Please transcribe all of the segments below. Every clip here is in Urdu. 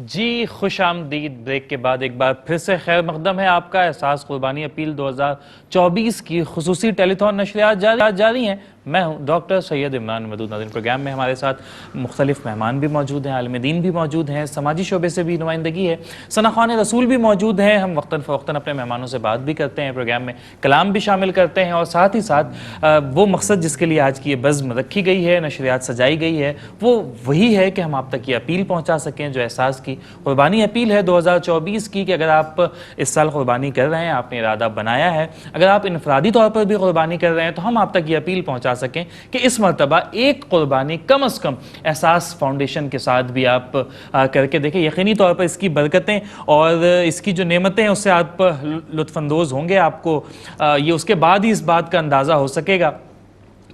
جی خوش آمدید۔ بریک کے بعد ایک بار پھر سے خیر مقدم ہے آپ کا۔ احساس قربانی اپیل 2024 کی خصوصی ٹیلی تھون نشریات جاری ہیں۔ میں ہوں ڈاکٹر سید عمران مدود۔ ناظرین، پروگرام میں ہمارے ساتھ مختلف مہمان بھی موجود ہیں، عالم دین بھی موجود ہیں، سماجی شعبے سے بھی نمائندگی ہے، ثناخوان رسول بھی موجود ہیں۔ ہم وقتاً فوقتاً اپنے مہمانوں سے بات بھی کرتے ہیں، پروگرام میں کلام بھی شامل کرتے ہیں، اور ساتھ ہی ساتھ وہ مقصد جس کے لیے آج کی یہ بزم رکھی گئی ہے، نشریات سجائی گئی ہے، وہ وہی ہے کہ ہم آپ تک یہ اپیل پہنچا سکیں جو احساس کی قربانی اپیل ہے 2024 کی، کہ اگر آپ اس سال قربانی کر رہے ہیں، آپ نے ارادہ بنایا ہے، اگر آپ انفرادی طور پر بھی قربانی کر رہے ہیں، تو ہم آپ تک یہ اپیل پہنچا سکیں کہ اس مرتبہ ایک قربانی کم از کم احساس فاؤنڈیشن کے ساتھ بھی آپ کر کے دیکھیں۔ یقینی طور پر اس کی برکتیں اور اس کی جو نعمتیں ہیں اس سے آپ لطف اندوز ہوں گے۔ آپ کو یہ اس کے بعد ہی اس بات کا اندازہ ہو سکے گا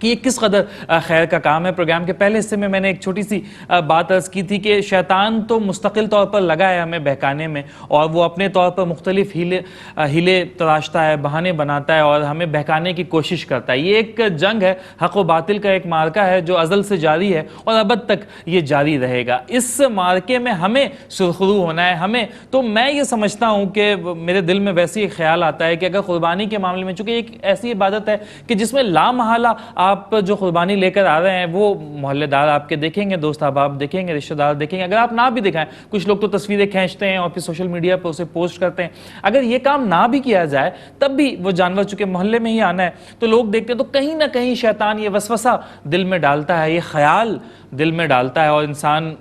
کہ یہ کس قدر خیر کا کام ہے۔ پروگرام کے پہلے حصے میں نے ایک چھوٹی سی بات عرض کی تھی کہ شیطان تو مستقل طور پر لگا ہے ہمیں بہکانے میں، اور وہ اپنے طور پر مختلف ہیلے تراشتا ہے، بہانے بناتا ہے اور ہمیں بہکانے کی کوشش کرتا ہے۔ یہ ایک جنگ ہے، حق و باطل کا ایک معرکہ ہے جو ازل سے جاری ہے اور ابد تک یہ جاری رہے گا۔ اس معرکے میں ہمیں سرخرو ہونا ہے۔ تو میں یہ سمجھتا ہوں کہ میرے دل میں ویسے ایک خیال آتا ہے کہ اگر قربانی کے معاملے میں، چونکہ ایک ایسی عبادت ہے کہ جس میں لامحالہ آپ جو قربانی لے کر آ رہے ہیں وہ محلے دار آپ کے دیکھیں گے، دوست احباب دیکھیں گے، رشتہ دار دیکھیں گے، اگر آپ نہ بھی دکھائیں، کچھ لوگ تو تصویریں کھینچتے ہیں اور پھر سوشل میڈیا پہ اسے پوسٹ کرتے ہیں، اگر یہ کام نہ بھی کیا جائے تب بھی وہ جانور چونکہ محلے میں ہی آنا ہے تو لوگ دیکھتے ہیں، تو کہیں نہ کہیں شیطان یہ وسوسہ دل میں ڈالتا ہے، یہ خیال دل میں ڈالتا ہے، اور انسان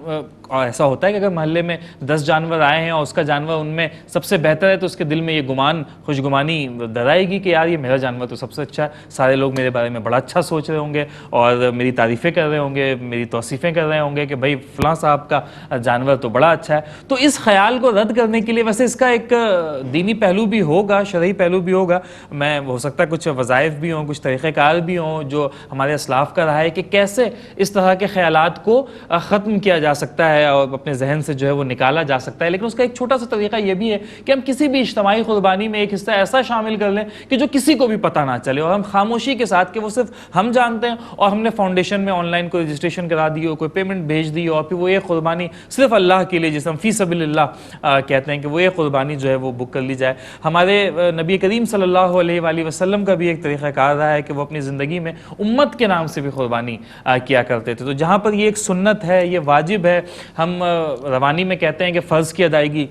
اور ایسا ہوتا ہے کہ اگر محلے میں 10 جانور آئے ہیں اور اس کا جانور ان میں سب سے بہتر ہے تو اس کے دل میں یہ خوشگمانی درائے گی کہ یار یہ میرا جانور تو سب سے اچھا ہے، سارے لوگ میرے بارے میں بڑا اچھا سوچ رہے ہوں گے اور میری تعریفیں کر رہے ہوں گے، میری توصیفیں کر رہے ہوں گے کہ بھائی فلاں صاحب کا جانور تو بڑا اچھا ہے۔ تو اس خیال کو رد کرنے کے لیے ویسے اس کا ایک دینی پہلو بھی ہوگا، شرعی پہلو بھی ہوگا، میں ہو سکتا ہے کچھ وظائف بھی ہوں، کچھ طریقہ کار بھی ہوں جو ہمارے اسلاف کا رہا ہے کہ کیسے اس طرح کے خیالات کو ختم کیا جا سکتا ہے اور اپنے ذہن سے جو ہے وہ نکالا جا سکتا ہے۔ لیکن اس کا ایک چھوٹا سا طریقہ یہ بھی ہے کہ ہم کسی بھی اجتماعی قربانی میں ایک حصہ ایسا شامل کر لیں کہ جو کسی کو بھی پتہ نہ چلے، اور ہم خاموشی کے ساتھ کہ وہ صرف ہم جانتے ہیں، اور ہم نے فاؤنڈیشن میں آن لائن کوئی رجسٹریشن کرا دی ہو، کوئی پیمنٹ بھیج دی ہو، اور پھر وہ ایک قربانی صرف اللہ کے لیے، جسے ہم فی سبیل اللہ کہتے ہیں، کہ وہ ایک قربانی جو ہے وہ بک کر لی جائے۔ ہمارے نبی کریم صلی اللہ علیہ وآلہ وسلم کا بھی ایک طریقہ کار رہا ہے کہ وہ اپنی زندگی میں امت کے نام سے بھی قربانی کیا کرتے تھے۔ تو جہاں پر یہ ایک سنت ہے، یہ واجب ہے، ہم روانی میں کہتے ہیں کہ فرض کی ادائیگی،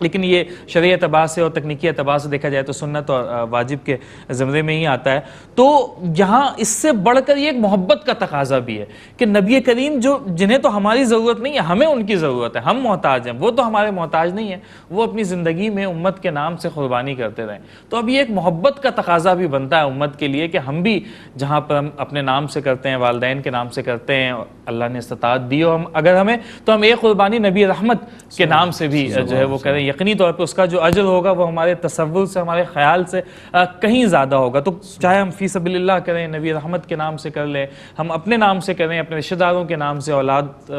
لیکن یہ شرعی اعتبار سے اور تکنیکی اعتبار سے دیکھا جائے تو سنت اور واجب کے زمرے میں ہی آتا ہے۔ تو یہاں اس سے بڑھ کر یہ ایک محبت کا تقاضا بھی ہے کہ نبی کریم جنہیں تو ہماری ضرورت نہیں ہے، ہمیں ان کی ضرورت ہے، ہم محتاج ہیں، وہ تو ہمارے محتاج نہیں ہیں، وہ اپنی زندگی میں امت کے نام سے قربانی کرتے رہیں۔ تو اب یہ ایک محبت کا تقاضا بھی بنتا ہے امت کے لیے کہ ہم بھی جہاں پر ہم اپنے نام سے کرتے ہیں، والدین کے نام سے کرتے ہیں، اللہ نے استطاعت دی ہو اگر ہمیں، تو ہم ایک قربانی نبی رحمت کے نام سے بھی جو ہے وہ کریں۔ یقینی طور پہ اس کا جو اجر ہوگا وہ ہمارے تصور سے، ہمارے خیال سے کہیں زیادہ ہوگا۔ تو چاہے ہم فی سبیل اللہ کریں، نبی رحمت کے نام سے کر لیں، ہم اپنے نام سے کریں، اپنے رشتہ داروں کے نام سے، اولاد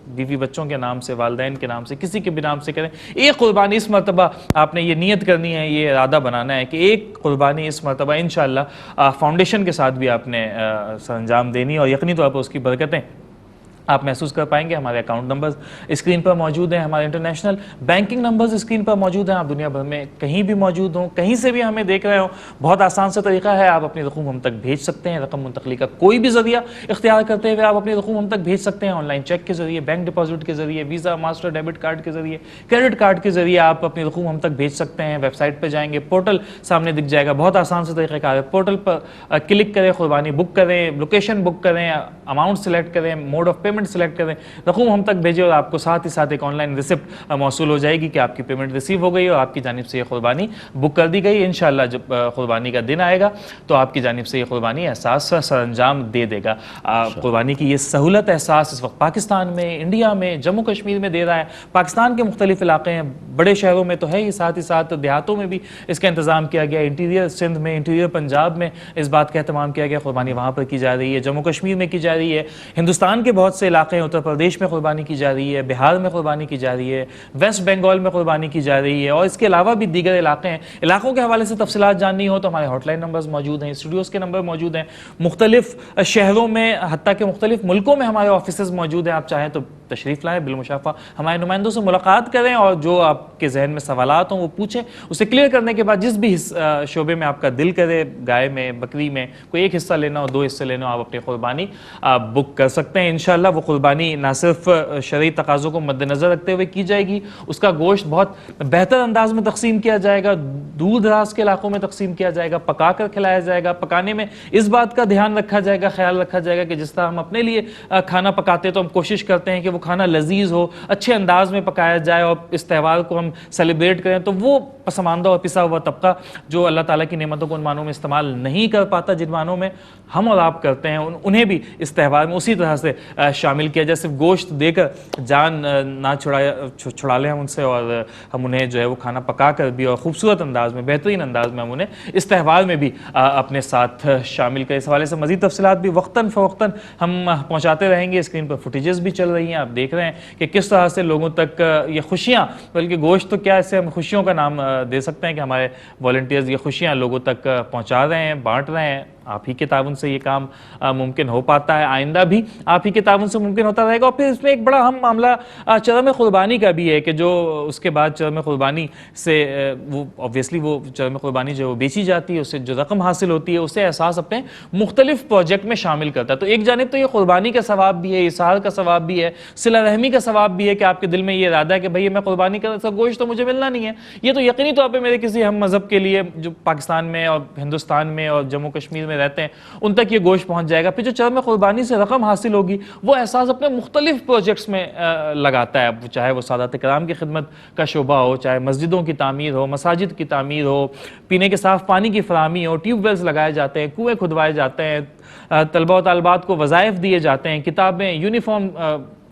بیوی بچوں کے نام سے، والدین کے نام سے، کسی کے بھی نام سے کریں، ایک قربانی اس مرتبہ آپ نے یہ نیت کرنی ہے، یہ ارادہ بنانا ہے کہ ایک قربانی اس مرتبہ انشاءاللہ فاؤنڈیشن کے ساتھ بھی آپ نے سر انجام دینی، اور یقینی طور پر اس کی برکتیں آپ محسوس کر پائیں گے۔ ہمارے اکاؤنٹ نمبرز اسکرین پر موجود ہیں، ہمارے انٹرنیشنل بینکنگ نمبرز اسکرین پر موجود ہیں۔ آپ دنیا بھر میں کہیں بھی موجود ہوں، کہیں سے بھی ہمیں دیکھ رہے ہوں، بہت آسان سا طریقہ ہے، آپ اپنی رقم ہم تک بھیج سکتے ہیں۔ رقم منتقلی کا کوئی بھی ذریعہ اختیار کرتے ہوئے آپ اپنی رقم ہم تک بھیج سکتے ہیں، آن لائن چیک کے ذریعے، بینک ڈپازٹ کے ذریعے، ویزا، ماسٹر، ڈیبٹ کارڈ کے ذریعے، کریڈٹ کارڈ کے ذریعے آپ اپنی رقم ہم تک بھیج سکتے ہیں۔ ویب سائٹ پہ جائیں گے، پورٹل سامنے دکھ جائے گا، بہت آسان سے طریقہ کار ہے، پورٹل پر کلک کریں، قربانی بک کریں، لوکیشن بک کریں، اماؤنٹ سلیکٹ کریں، موڈ آف پیمنٹ سلیکٹ کریں، رقم ہم تک بھیجے، اور آپ کو ساتھ ہی ساتھ ایک آن لائن ریسپٹ موصول ہو جائے گی کہ آپ کی پیمنٹ ریسیو ہو گئی اور آپ کی جانب سے یہ قربانی بک کر دی گئی۔ انشاءاللہ جب قربانی کا دن آئے گا تو آپ کی جانب سے یہ قربانی احساس سر انجام دے دے گا۔ قربانی کی یہ سہولت احساس اس وقت پاکستان میں، انڈیا میں، جموں کشمیر میں دے رہا ہے۔ پاکستان کے مختلف علاقے ہیں، بڑے شہروں میں تو ہے ہی، ساتھ ہی ساتھ دیہاتوں میں بھی اس کا انتظام کیا گیا۔ انٹیریئر سندھ میں، انٹیریئر پنجاب میں اس بات کا اہتمام کیا گیا، قربانی وہاں پر کی جا رہی ہے، جموں کشمیر میں کی جا رہی ہے، ہندوستان کے بہت سے علاقے ہیں، اتر پردیش میں قربانی کی جا رہی ہے، بہار میں قربانی کی جا رہی ہے، ویسٹ بنگال میں قربانی کی جا رہی ہے، اور اس کے علاوہ بھی دیگر علاقے ہیں۔ علاقوں کے حوالے سے تفصیلات جاننی ہو تو ہمارے ہاٹ لائن نمبرز موجود ہیں، اسٹوڈیوز کے نمبر موجود ہیں، مختلف شہروں میں، حتیٰ کہ مختلف ملکوں میں ہمارے آفیسز موجود ہیں۔ آپ چاہیں تو تشریف لائیں, بالمشافہ ہمارے نمائندوں سے ملاقات کریں اور جو آپ کے ذہن میں سوالات ہوں وہ پوچھیں. اسے کلیئر کرنے کے بعد جس بھی شعبے میں آپ کا دل کرے, گائے میں, بکری میں کوئی ایک حصہ لینا ہو, 2 حصے لینا ہو, آپ اپنی قربانی بک کر سکتے ہیں. انشاءاللہ وہ قربانی نہ صرف شرعی تقاضوں کو مد نظر رکھتے ہوئے کی جائے گی, اس کا گوشت بہت بہتر انداز میں تقسیم کیا جائے گا, دور دراز کے علاقوں میں تقسیم کیا جائے گا, پکا کر کھلایا جائے گا. پکانے میں اس بات کا دھیان رکھا جائے گا, خیال رکھا جائے گا کہ جس طرح ہم اپنے لیے کھانا پکاتے ہیں تو ہم کوشش کرتے ہیں کہ وہ کھانا لذیذ ہو, اچھے انداز میں پکایا جائے اور اس تہوار کو ہم سیلیبریٹ کریں. تو وہ پسماندہ اور پسا ہوا طبقہ جو اللہ تعالیٰ کی نعمتوں کو ان معنوں میں استعمال نہیں کر پاتا جن معنوں میں ہم اور آپ کرتے ہیں, انہیں بھی اس تہوار میں اسی طرح سے شامل کیا جائے. صرف گوشت دے کر جان نہ چھڑا لیں ہم ان سے, اور ہم انہیں جو ہے وہ کھانا پکا کر بھی اور خوبصورت انداز میں, بہترین انداز میں ہم انہیں اس تہوار میں بھی اپنے ساتھ شامل کریں. اس حوالے سے مزید تفصیلات بھی وقتاً فوقتاً ہم پہنچاتے رہیں گے. اسکرین پر فوٹیجز بھی چل رہی ہیں, آپ دیکھ رہے ہیں کہ کس طرح سے لوگوں تک یہ خوشیاں, بلکہ گوشت تو کیا, اسے ہم خوشیوں کا نام دے سکتے ہیں کہ ہمارے والنٹیئرز یہ خوشیاں لوگوں تک پہنچا رہے ہیں, بانٹ رہے ہیں. آپ ہی کے تعاون سے یہ کام ممکن ہو پاتا ہے, آئندہ بھی آپ ہی کے تعاون سے ممکن ہوتا رہے گا. اور پھر اس میں ایک بڑا اہم معاملہ چرم قربانی کا بھی ہے کہ جو اس کے بعد چرم قربانی سے وہ اوبویسلی وہ چرم قربانی جو بیچی جاتی ہے, اس سے جو رقم حاصل ہوتی ہے, اسے احساس اپنے مختلف پروجیکٹ میں شامل کرتا ہے. تو ایک جانب تو یہ قربانی کا ثواب بھی ہے, اصحار کا ثواب بھی ہے, صلہ رحمی کا ثواب بھی ہے کہ آپ کے دل میں یہ ارادہ ہے کہ بھئی میں قربانی کا سب گوشت تو مجھے ملنا نہیں ہے. یہ تو یقینی طور پہ میرے کسی ہم مذہب کے لیے جو پاکستان میں اور ہندوستان میں اور جموں کشمیر میں رہتے ہیں ان تک یہ گوشت پہنچ جائے گا. پھر جو چرم قربانی سے رقم حاصل ہوگی وہ احساس اپنے مختلف پروجیکٹس میں لگاتا ہے, چاہے وہ سادات کرام کی خدمت کا شعبہ ہو, چاہے مسجدوں کی تعمیر ہو, مساجد کی تعمیر ہو, پینے کے صاف پانی کی فراہمی ہو, ٹیوب ویلز لگائے جاتے ہیں, کنویں کھدوائے جاتے ہیں, طلبہ و طالبات کو وظائف دیے جاتے ہیں, کتابیں, یونیفارم,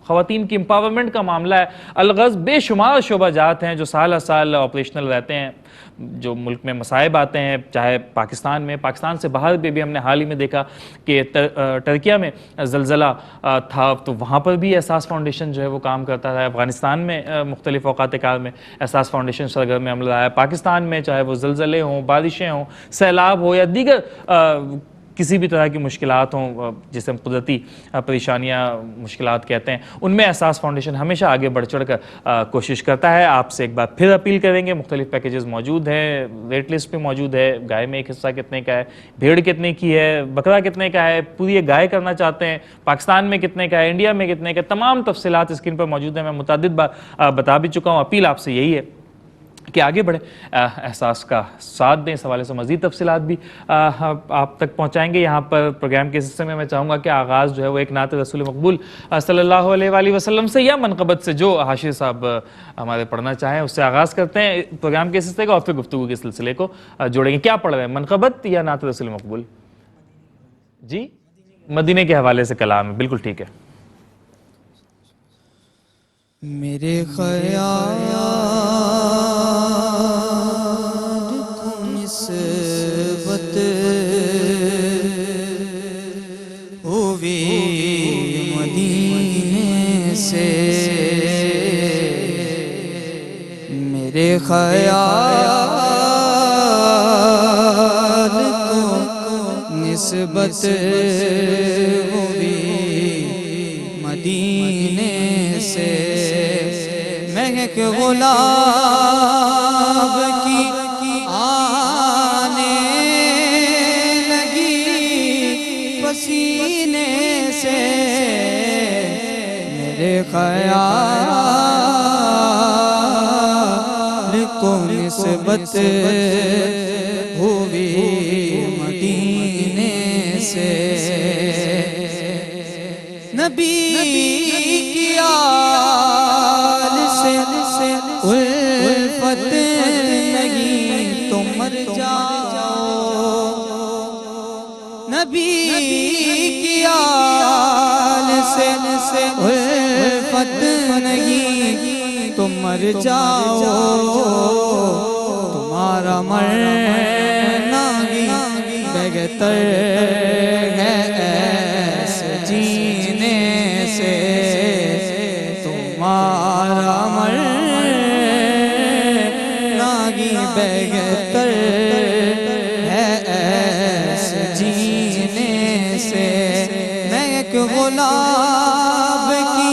خواتین کی امپاورمنٹ کا معاملہ ہے, الغرض بے شمار شعبہ جات ہیں جو سال ہر سال آپریشنل رہتے ہیں. جو ملک میں مصائب آتے ہیں, چاہے پاکستان میں, پاکستان سے باہر بھی ہم نے حال ہی میں دیکھا کہ ترکیہ میں زلزلہ تھا, تو وہاں پر بھی احساس فاؤنڈیشن جو ہے وہ کام کرتا رہا. افغانستان میں مختلف اوقات کار میں احساس فاؤنڈیشن سرگرم عمل رہا ہے. پاکستان میں چاہے وہ زلزلے ہوں, بارشیں ہوں, سیلاب ہو یا دیگر کسی بھی طرح کی مشکلات ہوں جسے ہم قدرتی پریشانیاں مشکلات کہتے ہیں, ان میں احساس فاؤنڈیشن ہمیشہ آگے بڑھ چڑھ کر کوشش کرتا ہے. آپ سے ایک بار پھر اپیل کریں گے, مختلف پیکیجز موجود ہیں, ریٹ لسٹ پہ موجود ہے. گائے میں ایک حصہ کتنے کا ہے, بھیڑ کتنے کی ہے, بکرا کتنے کا ہے, پوری ایک گائے کرنا چاہتے ہیں, پاکستان میں کتنے کا ہے, انڈیا میں کتنے کا, تمام تفصیلات اسکرین پر موجود ہیں. میں متعدد بار بتا بھی چکا ہوں. اپیل آپ سے یہی ہے کہ آگے بڑھیں, احساس کا ساتھ دیں. اس حوالے سے مزید تفصیلات بھی آپ تک پہنچائیں گے. یہاں پر پروگرام کے حصے میں چاہوں گا کہ آغاز جو ہے وہ ایک نعت رسول مقبول صلی اللہ علیہ وآلہ وسلم سے یا منقبت سے جو حاشر صاحب ہمارے پڑھنا چاہیں اس سے آغاز کرتے ہیں پروگرام کے حصے کا, اور پھر گفتگو کے سلسلے کو جوڑیں گے. کیا پڑھ رہے ہیں, منقبت یا نعت رسول مقبول؟ جی, مدینے کے حوالے سے کلام ہے, بالکل ٹھیک ہے. میرے خیال نسبت ہوئی مدینے سے, میرے خیال کو نسبت ہوئی مدینے سے. مہک گلاب کی آنے لگی پسینے سے, میرے خیال کو نسبت ہوئی مدینے سے. نبی کی آل سے الفت نہیں تو مر جاؤ, نبی کی آل سے الفت نہیں تو مر جاؤ. تمہارا مرنا بھی بہتر ہے ایسے جینے سے, تمہارا مرنا بھی بہتر ہے ایسے جینے سے. میں ایک غلام کی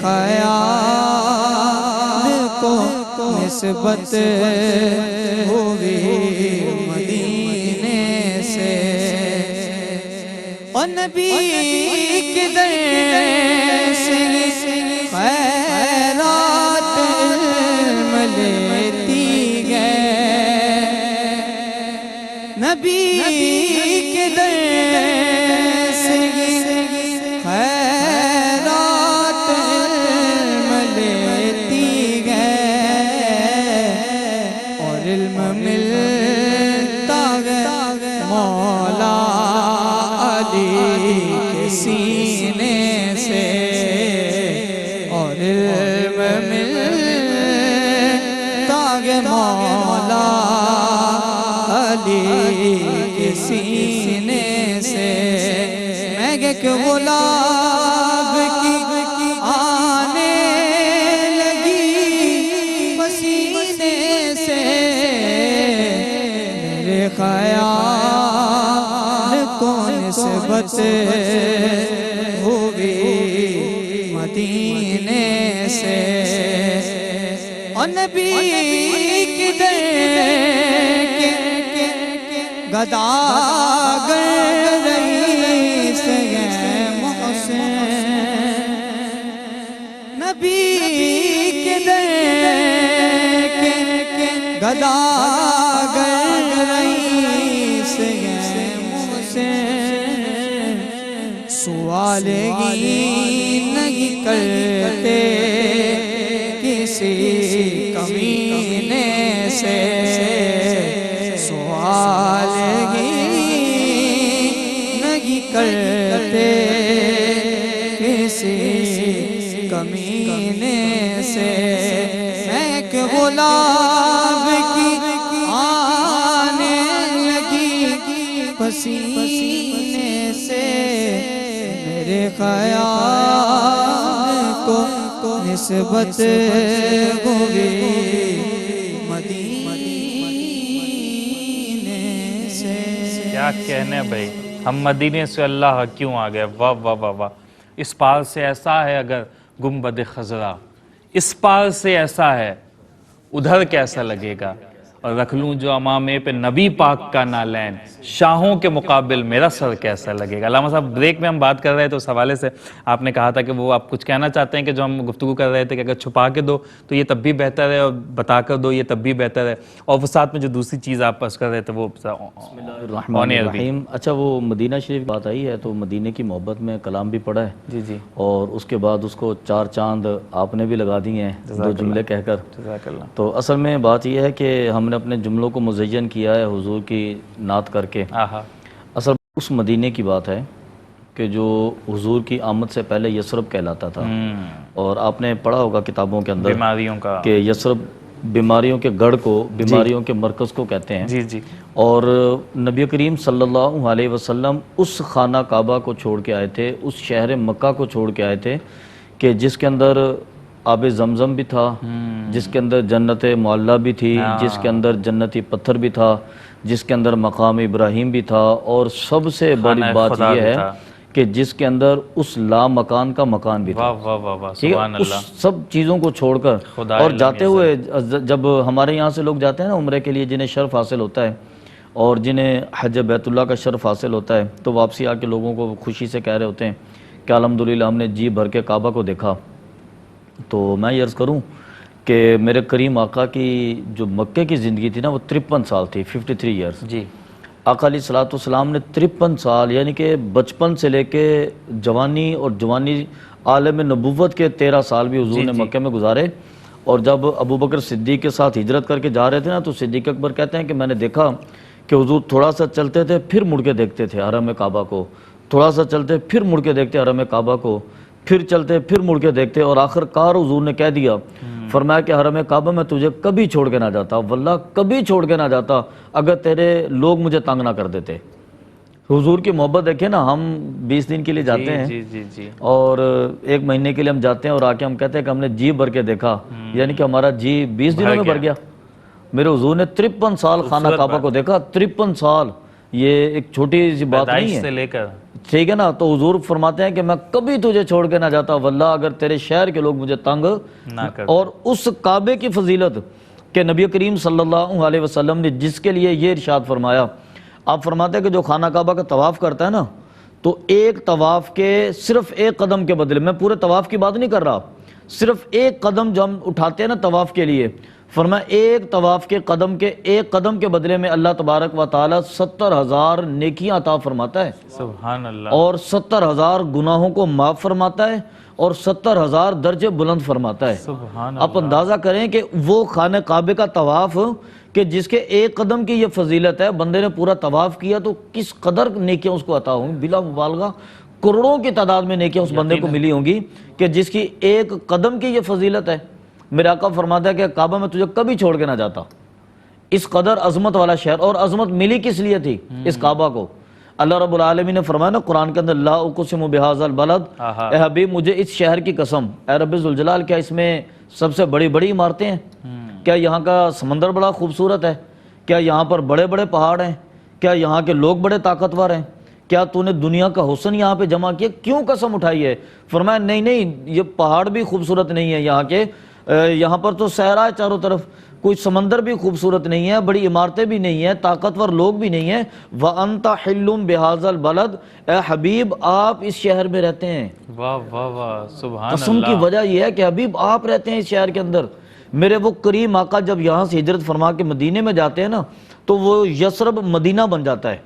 خیال کو نسبت ہوئی مدینے سے، اور نبی کے در سے خیرات علم لیتی گئے، نبی کے در سے خیرات علم لیتی گئے، اور علم ملتا گیا مولا علی کے سینے سے، اور علم ملتا گیا مولا علی کے سینے سے۔ میں ایک غلاب کی آنے لگی پسینے سے، میرے خیال کو نسبت ہوئی مدینے سے، اور نبی کی در کے گداگر رئیس ہیں محسن، نبی کے در کے گداگر رئیس ہیں محسن، سوال ہی نہیں کرتے کسی کمینے سے، سوال ہی نہیں کرتے کسی کمینے سے۔ ایک غلاب کی آنے لگی پسینے سے، میرے خیال کو نسبت ہوئی مدینے سے۔ کیا کہنے بھائی، ہم مدینے سے اللہ کیوں آ گئے؟ واہ واہ واہ واہ۔ اس پار سے ایسا ہے اگر گنبد خضرا، اس پار سے ایسا ہے ادھر کیسا لگے گا، اور رکھ لوں جو امامے پہ نبی پاک کا نالین، شاہوں کے مقابل میرا سر کیسا لگے گا۔ علامہ صاحب بریک میں ہم بات کر رہے تھے اس حوالے سے، آپ نے کہا تھا کہ وہ آپ کچھ کہنا چاہتے ہیں کہ جو ہم گفتگو کر رہے تھے کہ اگر چھپا کے دو تو یہ تب بھی بہتر ہے، اور بتا کر دو یہ تب بھی بہتر ہے، اور وہ ساتھ میں جو دوسری چیز آپ پس کر رہے تھے وہ الرحمن الرحیم۔ اچھا، وہ مدینہ شریف بات آئی ہے تو مدینہ کی محبت میں کلام بھی پڑھا ہے جی جی، اور اس کے بعد اس کو 4 چاند آپ نے بھی لگا دیے ہیں 2 جملے کہہ کر۔ جزاک اللہ۔ تو اصل میں بات یہ ہے کہ ہم نے اپنے جملوں کو مزین کیا ہے حضور کی نعت کر کے۔ اصل اس مدینے کی بات ہے کہ جو حضور کی آمد سے پہلے یثرب کہلاتا تھا، اور آپ نے پڑھا ہوگا کتابوں کے اندر بیماریوں کا کہ یثرب بیماریوں کے گڑھ کو، بیماریوں کے مرکز کو کہتے ہیں۔ جی جی، اور نبی کریم صلی اللہ علیہ وسلم اس خانہ کعبہ کو چھوڑ کے آئے تھے، اس شہر مکہ کو چھوڑ کے آئے تھے کہ جس کے اندر آب زمزم بھی تھا، جس کے اندر جنت معلیٰ بھی تھی، جس کے اندر جنتی پتھر بھی تھا، جس کے اندر مقام ابراہیم بھی تھا، اور سب سے بڑی بات یہ ہے کہ جس کے اندر اس لا مکان کا مکان بھی تھا۔ واہ واہ واہ واہ، سبحان اس اللہ۔ سب چیزوں کو چھوڑ کر اور جاتے ہوئے، جب ہمارے یہاں سے لوگ جاتے ہیں نا عمرے کے لیے، جنہیں شرف حاصل ہوتا ہے اور جنہیں حج بیت اللہ کا شرف حاصل ہوتا ہے، تو واپسی آ کے لوگوں کو خوشی سے کہہ رہے ہوتے ہیں کہ الحمدللہ ہم نے جی بھر کے کعبہ کو دیکھا۔ تو میں یہ عرض کروں کہ میرے کریم آقا کی جو مکے کی زندگی تھی نا وہ 53 سال تھی، 53 ایئرس۔ جی، آقا علیہ الصلوۃ والسلام نے 53 سال یعنی کہ بچپن سے لے کے جوانی، اور جوانی عالم نبوت کے 13 سال بھی حضور نے مکے میں گزارے۔ اور جب ابو بکر صدیق کے ساتھ ہجرت کر کے جا رہے تھے نا، تو صدیق اکبر کہتے ہیں کہ میں نے دیکھا کہ حضور تھوڑا سا چلتے تھے پھر مڑ کے دیکھتے تھے حرم کعبہ کو، تھوڑا سا چلتے پھر مڑ کے دیکھتے حرم کعبہ کو، پھر چلتے پھر مڑ کے دیکھتے، اور آخر کار حضور نے کہہ دیا، فرمایا کہ حرم کعبہ میں تجھے کبھی چھوڑ کے نہ جاتا، واللہ کبھی چھوڑ کے نہ جاتا اگر تیرے لوگ مجھے تنگ نہ کر دیتے۔ حضور کی محبت دیکھیں نا، ہم 20 دن کے لیے جاتے ہیں جی جی جی، اور 1 مہینے کے لیے ہم جاتے ہیں، اور آ کے ہم کہتے ہیں کہ ہم نے جی بھر کے دیکھا، یعنی کہ ہمارا جی 20 دنوں میں بھر گیا۔ میرے حضور نے 53 سال خانہ کعبہ کو دیکھا، 53 سال، یہ ایک چھوٹی سی بات نہیں ہے۔ سے لے کر ٹھیک ہے نا. تو حضور فرماتے ہیں کہ میں کبھی تجھے چھوڑ کے نہ جاتا واللہ اگر تیرے شہر کے لوگ مجھے تنگ نہ کر. اور اس کعبے کی فضیلت کہ نبی کریم صلی اللہ علیہ وسلم نے جس کے لیے یہ ارشاد فرمایا. آپ فرماتے ہیں کہ جو خانہ کعبہ کا طواف کرتا ہے نا تو ایک طواف کے صرف ایک قدم کے بدلے, میں پورے طواف کی بات نہیں کر رہا, صرف ایک قدم جو ہم اٹھاتے ہیں نا طواف کے لیے, فرمایا ایک طواف کے ایک قدم کے بدلے میں اللہ تبارک و تعالی 70,000 نیکیاں عطا فرماتا ہے سبحان اللہ. اور 70,000 گناہوں کو معاف فرماتا ہے اور 70,000 درجے بلند فرماتا ہے. سبحان اللہ. آپ اندازہ کریں کہ وہ خانہ کعبے کا طواف کہ جس کے ایک قدم کی یہ فضیلت ہے, بندے نے پورا طواف کیا تو کس قدر نیکیاں اس کو عطا ہوں, بلا مبالغہ کروڑوں کی تعداد میں نیکیاں اس بندے کو ملی ہوں گی کہ جس کی ایک قدم کی یہ فضیلت ہے. میرے آقا فرماتا ہے کہ کعبہ میں تجھے کبھی چھوڑ کے نہ جاتا. اس قدر عظمت والا شہر, اور عظمت ملی کس لیے تھی اس کعبہ کو؟ اللہ رب العالمین نے فرمایا نا قرآن کے اندر لا اقسم بہذا البلد, اے حبیب مجھے اس شہر کی قسم, اے رب ذوالجلال کیا اس میں سب سے بڑی بڑی عمارتیں ہیں؟ کیا یہاں کا سمندر بڑا خوبصورت ہے؟ کیا یہاں پر بڑے بڑے پہاڑ ہیں؟ کیا یہاں کے لوگ بڑے طاقتور ہیں؟ کیا تو نے دنیا کا حسن یہاں پہ جمع کیا؟ کیوں قسم اٹھائی ہے؟ فرمایا نہیں یہ پہاڑ بھی خوبصورت نہیں ہے یہاں کے, یہاں پر تو صحرا ہے چاروں طرف, کوئی سمندر بھی خوبصورت نہیں ہے, بڑی عمارتیں بھی نہیں ہیں, طاقتور لوگ بھی نہیں ہیں. وَأَنْتَ حِلٌّ بِهَذَا الْبَلَدِ, اے حبیب آپ اس شہر میں رہتے ہیں. واہ واہ واہ سبحان قسم اللہ. کی وجہ یہ ہے کہ حبیب آپ رہتے ہیں اس شہر کے اندر. میرے وہ کریم آقا جب یہاں سے ہجرت فرما کے مدینے میں جاتے ہیں نا تو وہ یثرب مدینہ بن جاتا ہے.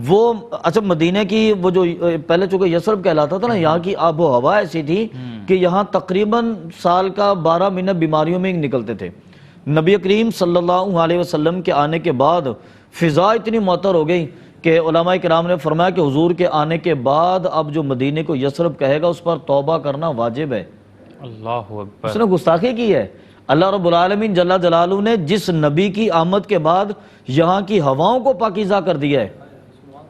وہ اچھا مدینہ کی وہ جو پہلے چونکہ یثرب کہلاتا تھا نا, یہاں کی آب و ہوا ایسی تھی کہ یہاں تقریباً سال کا 12 مہینہ بیماریوں میں نکلتے تھے. نبی کریم صلی اللہ علیہ وسلم کے آنے کے بعد فضا اتنی معطر ہو گئی کہ علماء کرام نے فرمایا کہ حضور کے آنے کے بعد اب جو مدینے کو یثرب کہے گا اس پر توبہ کرنا واجب ہے. اللہ اکبر. اس نے گستاخی کی ہے. اللہ رب العالمین جل جلالہ نے جس نبی کی آمد کے بعد یہاں کی ہواؤں کو پاکیزہ کر دیا ہے,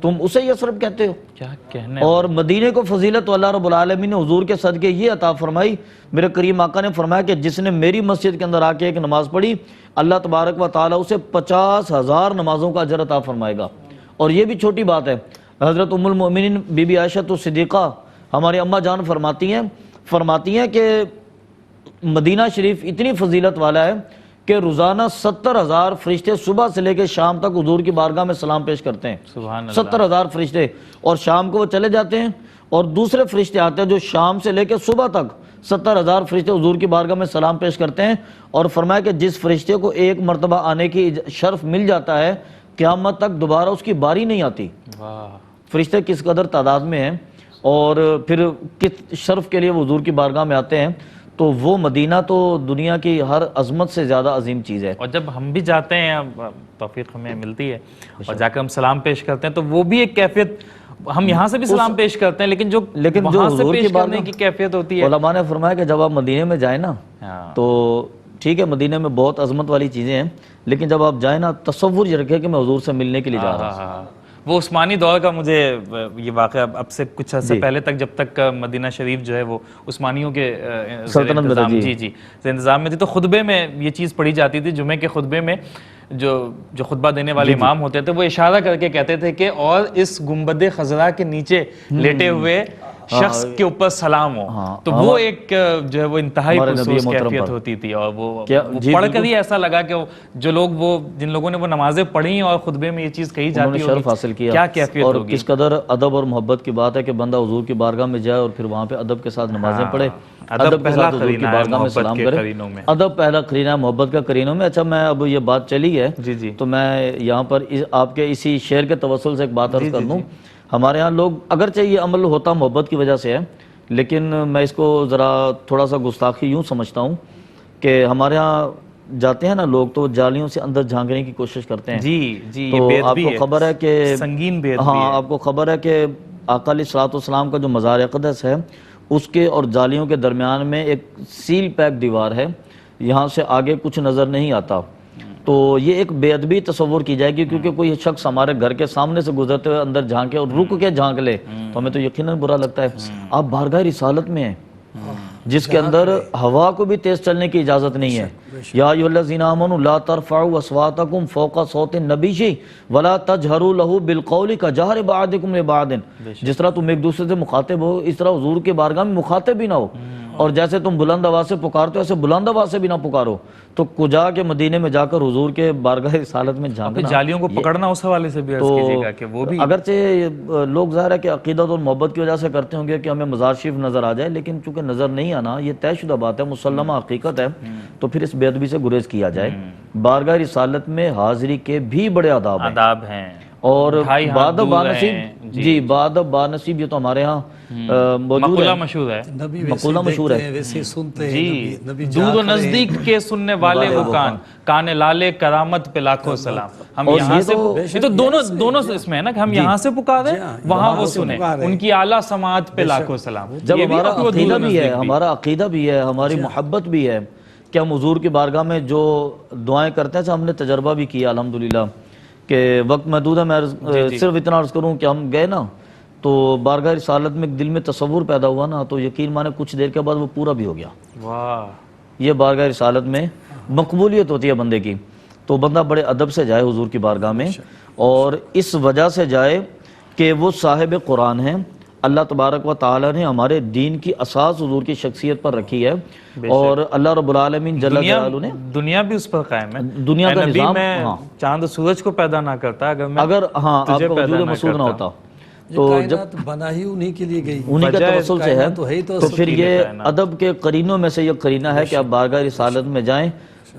تم اسے یثرب کہتے ہو. کیا کہنے. اور مدینے کو فضیلت تو اللہ رب العالمین نے حضور کے صدقے یہ عطا فرمائی. میرے کریم آقا نے فرمایا کہ جس نے میری مسجد کے اندر آ کے ایک نماز پڑھی اللہ تبارک و تعالیٰ اسے 50,000 نمازوں کا اجر عطا فرمائے گا. اور یہ بھی چھوٹی بات ہے, حضرت ام المؤمنین بی بی عائشہ صدیقہ ہماری اماں جان فرماتی ہیں کہ مدینہ شریف اتنی فضیلت والا ہے کہ روزانہ 70,000 فرشتے صبح سے لے کے شام تک حضور کی بارگاہ میں سلام پیش کرتے ہیں. سبحان اللہ. 70,000 فرشتے, اور شام کو وہ چلے جاتے ہیں اور دوسرے فرشتے آتے ہیں جو شام سے لے کے صبح تک 70,000 فرشتے حضور کی بارگاہ میں سلام پیش کرتے ہیں. اور فرمایا کہ جس فرشتے کو ایک مرتبہ آنے کی شرف مل جاتا ہے قیامت تک دوبارہ اس کی باری نہیں آتی. واہ. فرشتے کس قدر تعداد میں ہیں اور پھر کس شرف کے لیے وہ حضور کی بارگاہ میں آتے ہیں. تو وہ مدینہ تو دنیا کی ہر عظمت سے زیادہ عظیم چیز ہے. اور جب ہم بھی جاتے ہیں, توفیق ہمیں ملتی ہے اور جا کر ہم سلام پیش کرتے ہیں تو وہ بھی ایک کیفیت, ہم یہاں سے بھی سلام پیش کرتے ہیں لیکن جو وہاں سے حضور پیش کی کرنے کی کیفیت ہوتی ہے. علماء نے فرمایا کہ جب آپ مدینے میں جائیں نا تو ٹھیک ہے مدینے میں بہت عظمت والی چیزیں ہیں, لیکن جب آپ جائیں نا تصور یہ رکھیں کہ میں حضور سے ملنے کے لیے جا رہا ہوں. وہ عثمانی دور کا مجھے یہ واقعہ اب سے کچھ عرصے پہلے تک جب تک مدینہ شریف جو ہے وہ عثمانیوں کے انتظام انتظام میں تھی تو خطبے میں یہ چیز پڑھی جاتی تھی. جمعے کے خطبے میں جو خطبہ دینے والے امام ہوتے تھے وہ اشارہ کر کے کہتے تھے کہ اور اس گنبد خضرا کے نیچے لیٹے ہوئے شخص کے اوپر سلام ہو. تو وہ ایک جو ہے وہ انتہائی خصوص کیفیت ہوتی تھی. اور وہ پڑھ کر ہی ایسا لگا کہ جو لوگ جن لوگوں نے وہ نمازیں پڑھی اور خطبے میں یہ چیز کہی جاتی ہے شرف حاصل کیا, کیا کیفیت اور ہوگی. کس قدر ادب اور محبت کی بات ہے کہ بندہ حضور کی بارگاہ میں جائے اور پھر وہاں پہ ادب کے ساتھ نمازیں پڑھے, ادب کے ساتھ حضور کی بارگاہ میں سلام کرے. ادب پہلا قرینہ ہے محبت کا قرینوں میں. اچھا میں اب یہ بات چلی ہے تو میں یہاں پر آپ کے اسی شعر کے توسل سے ایک بات عرض کر دوں. ہمارے ہاں لوگ اگرچہ یہ عمل ہوتا محبت کی وجہ سے ہے لیکن میں اس کو ذرا تھوڑا سا گستاخی یوں سمجھتا ہوں کہ ہمارے ہاں جاتے ہیں نا لوگ تو جالیوں سے اندر جھانکنے کی کوشش کرتے ہیں. جی تو آپ کو خبر ہے کہ سنگین بے ادبی ہاں آپ کو خبر ہے کہ آقا علیہ الصلوۃ والسلام کا جو مزار اقدس ہے اس کے اور جالیوں کے درمیان میں ایک سیل پیک دیوار ہے, یہاں سے آگے کچھ نظر نہیں آتا. تو یہ ایک بے ادبی تصور کی جائے گی کیونکہ کوئی شخص ہمارے گھر کے سامنے سے گزرتے ہوئے اندر جھانکے اور رک کے جھانک لے تو ہمیں تو یقیناً برا لگتا ہے. آپ بارگاہ رسالت میں ہیں جس کے اندر ہوا کو بھی تیز چلنے کی اجازت نہیں ہے, یا ایھا الذین آمنوا لا ترفعوا اصواتکم فوق صوت النبی ولا تجہروا لہ بالقول کجہر بعضکم لبعض، جس طرح تم ایک دوسرے سے مخاطب ہو اس طرح حضور کے بارگاہ میں مخاطب بھی نہ ہو، اور جیسے تم بلند آواز سے پکارتے ہو ایسے بلند آواز سے بھی نہ پکارو۔ تو کجا کے مدینے میں جا کر حضور کے بارگاہ رسالت میں جھانکنا، جالیوں کو پکڑنا، اس حوالے سے بھی عرض کیجیے گا کہ وہ بھی اگرچہ لوگ ظاہر ہے کہ عقیدت اور محبت کی وجہ سے کرتے ہوں گے کہ ہمیں مزار شریف نظر آ جائے، لیکن چونکہ نظر نہیں آنا یہ طے شدہ بات ہے، مسلمہ حقیقت ہے، تو پھر اس بے ادبی سے گریز کیا جائے۔ بارگاہ رسالت میں حاضری کے بھی بڑے آداب ہیں، آداب ہیں، اور ڈھائی ہاتھ بعد دور بانصیب، ہیں، جی بعد بانصیب یہ تو ہمارے ہاں موجود مقولہ ہے، مشہور ہے، نبی مقولہ مشہور ہے، ویسے سنتے ہیں، جی نبی دور و نزدیک کے سننے والے وہ کان لالے کرامت پہ لاکھوں سلام۔ ہم اور یہاں یہ سے تو- یہ تو دونوں اس میں ہے نا کہ ہم یہاں سے پکاریں وہاں وہ سنیں، ان کی اعلیٰ سماعت پہ لاکھوں سلام۔ جب یہ بھی ہمارا اور وہ دور و عقیدہ بھی ہے، نزدیک بھی۔ ہمارا عقیدہ بھی ہے، ہماری محبت بھی ہے کہ ہم حضور کی بارگاہ میں جو دعائیں کرتے ہیں، ہم نے تجربہ بھی کیا الحمدللہ، کہ وقت محدود ہے، میں صرف اتنا عرض کروں کہ ہم گئے نا تو بارگاہ رسالت میں دل میں تصور پیدا ہوا نا، تو یقین مانے کچھ دیر کے بعد وہ پورا بھی ہو گیا۔ واہ، یہ بارگاہ رسالت میں مقبولیت ہوتی ہے بندے کی، تو بندہ بڑے ادب سے جائے حضور کی بارگاہ میں، اور اس وجہ سے جائے کہ وہ صاحب قرآن ہیں۔ اللہ تبارک و تعالی نے ہمارے دین کی اساس حضور کی شخصیت پر رکھی ہے، اور اللہ رب العالمین جل جلالہ نے دنیا بھی اس پر قائم ہے۔ دنیا اے کا نبی، نظام، میں ہاں چاند و سورج کو پیدا نہ کرتا اگر ہاں آپ تجھے کا پیدا وجود نہ مسعود نہ کرتا۔ ہوتا، تو کائنات بنا ہی انہی کے لیے گئی، انہی کا وجہ توسل سے ہے، کائنات تو ہے ہی تو پھر یہ ادب کے قرینوں میں سے یہ قرینہ ہے کہ آپ بارگاہ رسالت میں جائیں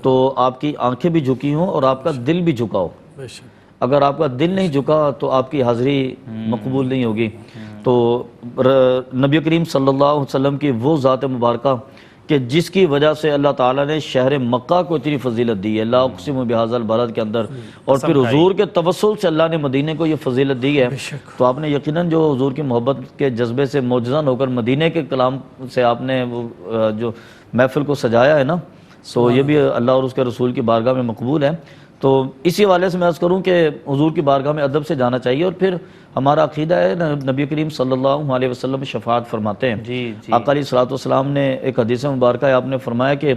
تو آپ کی آنکھیں بھی جھکی ہوں اور آپ کا دل بھی جھکا ہو۔ بے شک۔ اگر آپ کا دل نہیں جھکا تو آپ کی حاضری مقبول نہیں ہوگی۔ تو نبی کریم صلی اللہ علیہ وسلم کی وہ ذات مبارکہ کہ جس کی وجہ سے اللہ تعالیٰ نے شہر مکہ کو اتنی فضیلت دی ہے، لا اقسم بہذا البلد کے اندر، اور پھر حضور کے توسل سے اللہ نے مدینے کو یہ فضیلت دی ہے، تو آپ نے یقیناً جو حضور کی محبت کے جذبے سے معجزن ہو کر مدینے کے کلام سے آپ نے وہ جو محفل کو سجایا ہے نا، تو یہ بھی اللہ اور اس کے رسول کی بارگاہ میں مقبول ہے۔ تو اسی حوالے سے میں عرض کروں کہ حضور کی بارگاہ میں ادب سے جانا چاہیے، اور پھر ہمارا عقیدہ ہے نبی کریم صلی اللہ علیہ وسلم شفاعت فرماتے ہیں۔ آقا علیہ الصلوۃ والسلام نے ایک حدیث مبارکہ ہے، آپ نے فرمایا کہ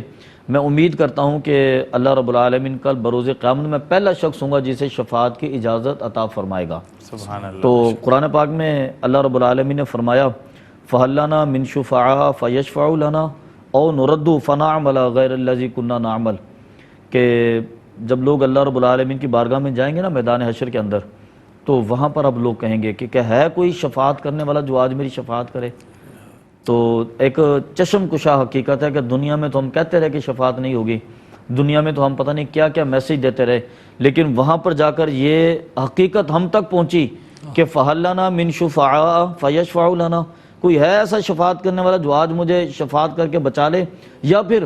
میں امید کرتا ہوں کہ اللہ رب العالمین کل بروز قیامت میں پہلا شخص ہوں گا جسے شفاعت کی اجازت عطا فرمائے گا۔ سبحان اللہ۔ تو قرآن پاک میں اللہ رب العالمین نے فرمایا فَهَلْ لَنَا مِن شُفَعَاءَ فَيَشْفَعُوا لَنَا أَوْ نُرَدُّ فَنَعْمَلَ غَيْرَ الَّذِي كُنَّا نَعْمَلُ، کہ جب لوگ اللہ رب العالمین کی بارگاہ میں جائیں گے نا میدان حشر کے اندر، تو وہاں پر اب لوگ کہیں گے کہ ہے کوئی شفاعت کرنے والا جو آج میری شفاعت کرے؟ تو ایک چشم کشا حقیقت ہے کہ دنیا میں تو ہم کہتے رہے کہ شفاعت نہیں ہوگی، دنیا میں تو ہم پتہ نہیں کیا کیا میسیج دیتے رہے، لیکن وہاں پر جا کر یہ حقیقت ہم تک پہنچی کہ فَهَلْ لَنَا مِن شُفَعَاءَ فَيَشْفَعُوا لَنَا، کوئی ہے ایسا شفاعت کرنے والا جو آج مجھے شفاعت کر کے بچا لے، یا پھر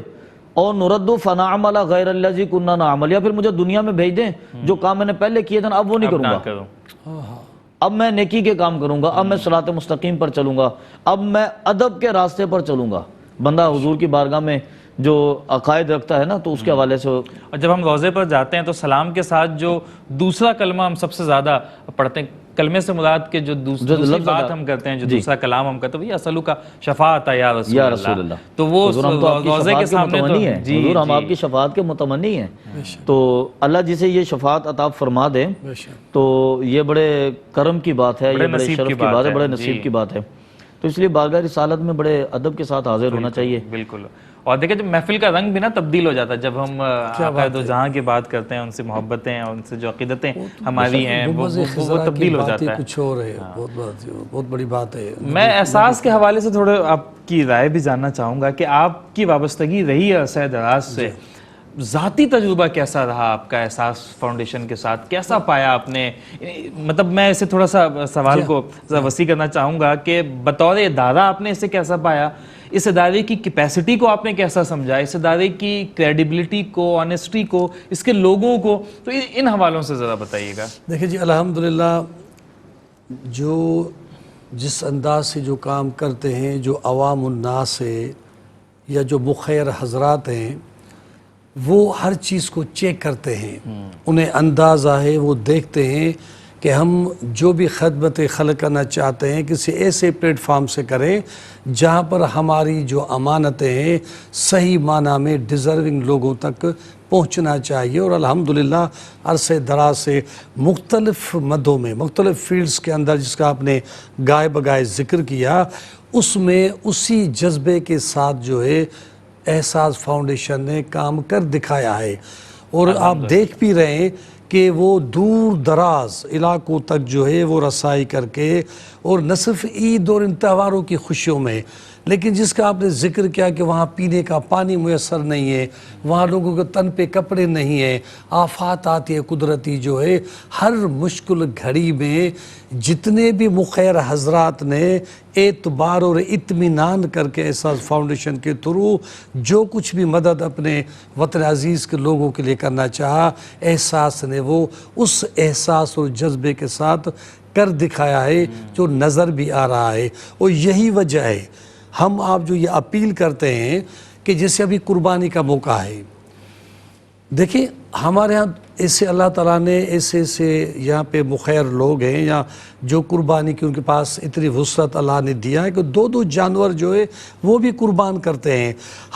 اور نُرَدُّ فَنَعْمَلَ غَيْرَ الَّذِي كُنَّا نَعْمَلُ، یا پھر مجھے دنیا میں بھیج دیں جو کام میں نے پہلے کیے تھے نا اب وہ نہیں کروں گا، اب میں نیکی کے کام کروں گا، اب میں صراط مستقیم پر چلوں گا، اب میں ادب کے راستے پر چلوں گا۔ بندہ حضور کی بارگاہ میں جو عقائد رکھتا ہے نا تو اس کے حوالے سے، اور جب ہم روزے پر جاتے ہیں تو سلام کے ساتھ جو دوسرا کلمہ ہم سب سے زیادہ پڑھتے ہیں، کلمے سے مراد کے جو دوسری بات ہم کرتے ہیں، جو دوسرا کلام ہم کرتے ہیں، وہ اسألو کا شفاعت یا رسول اللہ، تو وہ روزے کے سامنے تو حضور ہم آپ کی شفاعت کے متمنی ہیں، تو اللہ جسے یہ شفاعت عطا فرما دے تو یہ بڑے کرم کی بات ہے، یہ بڑے شرف کی بات ہے، بڑے نصیب کی بات ہے۔ تو اس لیے بارگاہ رسالت میں بڑے ادب کے ساتھ حاضر ہونا چاہیے۔ بالکل، اور دیکھیں جب محفل کا رنگ بھی نا تبدیل ہو جاتا ہے جب ہم عقائد و جہاں کی بات کرتے ہیں، ان سے محبتیں اور ان سے جو عقیدتیں ہماری ہیں وہ تبدیل ہو جاتا ہے، کچھ اور ہے، بہت بڑی بات ہے۔ میں احساس کے حوالے سے تھوڑے آپ کی رائے بھی جاننا چاہوں گا کہ آپ کی وابستگی رہی ہے عرصہ دراز سے، ذاتی تجربہ کیسا رہا آپ کا احساس فاؤنڈیشن کے ساتھ؟ کیسا پایا آپ نے؟ مطلب میں اسے تھوڑا سا سوال کو وسیع کرنا چاہوں گا کہ بطور ادارہ آپ نے اسے کیسا پایا، اس ادارے کی کیپیسٹی کو آپ نے کیسا سمجھا، اس ادارے کی کریڈیبلٹی کو، آنیسٹی کو، اس کے لوگوں کو، تو ان حوالوں سے ذرا بتائیے گا۔ دیکھیں جی، الحمدللہ جو جس انداز سے جو کام کرتے ہیں، جو عوام الناس ہے یا جو مخیر حضرات ہیں، وہ ہر چیز کو چیک کرتے ہیں، انہیں اندازہ ہے، وہ دیکھتے ہیں کہ ہم جو بھی خدمت خلق کرنا چاہتے ہیں کسی ایسے پلیٹ فارم سے کریں جہاں پر ہماری جو امانتیں ہیں صحیح معنی میں ڈیزرونگ لوگوں تک پہنچنا چاہیے. اور الحمدللہ عرصے دراز سے مختلف مدوں میں مختلف فیلڈز کے اندر جس کا آپ نے گائے بگائے ذکر کیا اس میں اسی جذبے کے ساتھ جو ہے احساس فاؤنڈیشن نے کام کر دکھایا ہے. اور آپ دیکھ بھی رہے ہیں کہ وہ دور دراز علاقوں تک جو ہے وہ رسائی کر کے اور نہ صرف عید اور ان تہواروں کی خوشیوں میں لیکن جس کا آپ نے ذکر کیا کہ وہاں پینے کا پانی میسر نہیں ہے, وہاں لوگوں کے تن پہ کپڑے نہیں ہیں, آفات آتی ہے قدرتی جو ہے, ہر مشکل گھڑی میں جتنے بھی مخیر حضرات نے اعتبار اور اطمینان کر کے احساس فاؤنڈیشن کے تھرو جو کچھ بھی مدد اپنے وطن عزیز کے لوگوں کے لیے کرنا چاہا احساس نے وہ اس احساس اور جذبے کے ساتھ کر دکھایا ہے جو نظر بھی آ رہا ہے. اور یہی وجہ ہے ہم آپ جو یہ اپیل کرتے ہیں کہ جیسے ابھی قربانی کا موقع ہے, دیکھیں ہمارے ہاں ایسے اللہ تعالیٰ نے ایسے یہاں پہ مخیر لوگ ہیں یا جو قربانی کی ان کے پاس اتنی وسعت اللہ نے دیا ہے کہ دو جانور جو ہے وہ بھی قربان کرتے ہیں.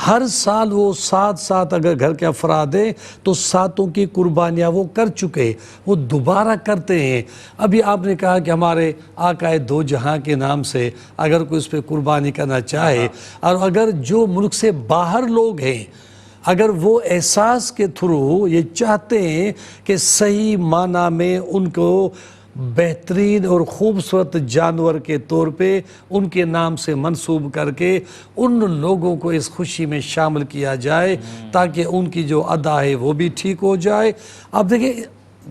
ہر سال وہ 7 اگر گھر کے افراد ہیں تو 7 کی قربانیاں وہ کر چکے, وہ دوبارہ کرتے ہیں. ابھی آپ نے کہا کہ ہمارے آقائے دو جہاں کے نام سے اگر کوئی اس پہ قربانی کرنا چاہے اور اگر جو ملک سے باہر لوگ ہیں اگر وہ احساس کے تھرو یہ چاہتے ہیں کہ صحیح معنی میں ان کو بہترین اور خوبصورت جانور کے طور پہ ان کے نام سے منسوب کر کے ان لوگوں کو اس خوشی میں شامل کیا جائے تاکہ ان کی جو ادا ہے وہ بھی ٹھیک ہو جائے. اب دیکھیں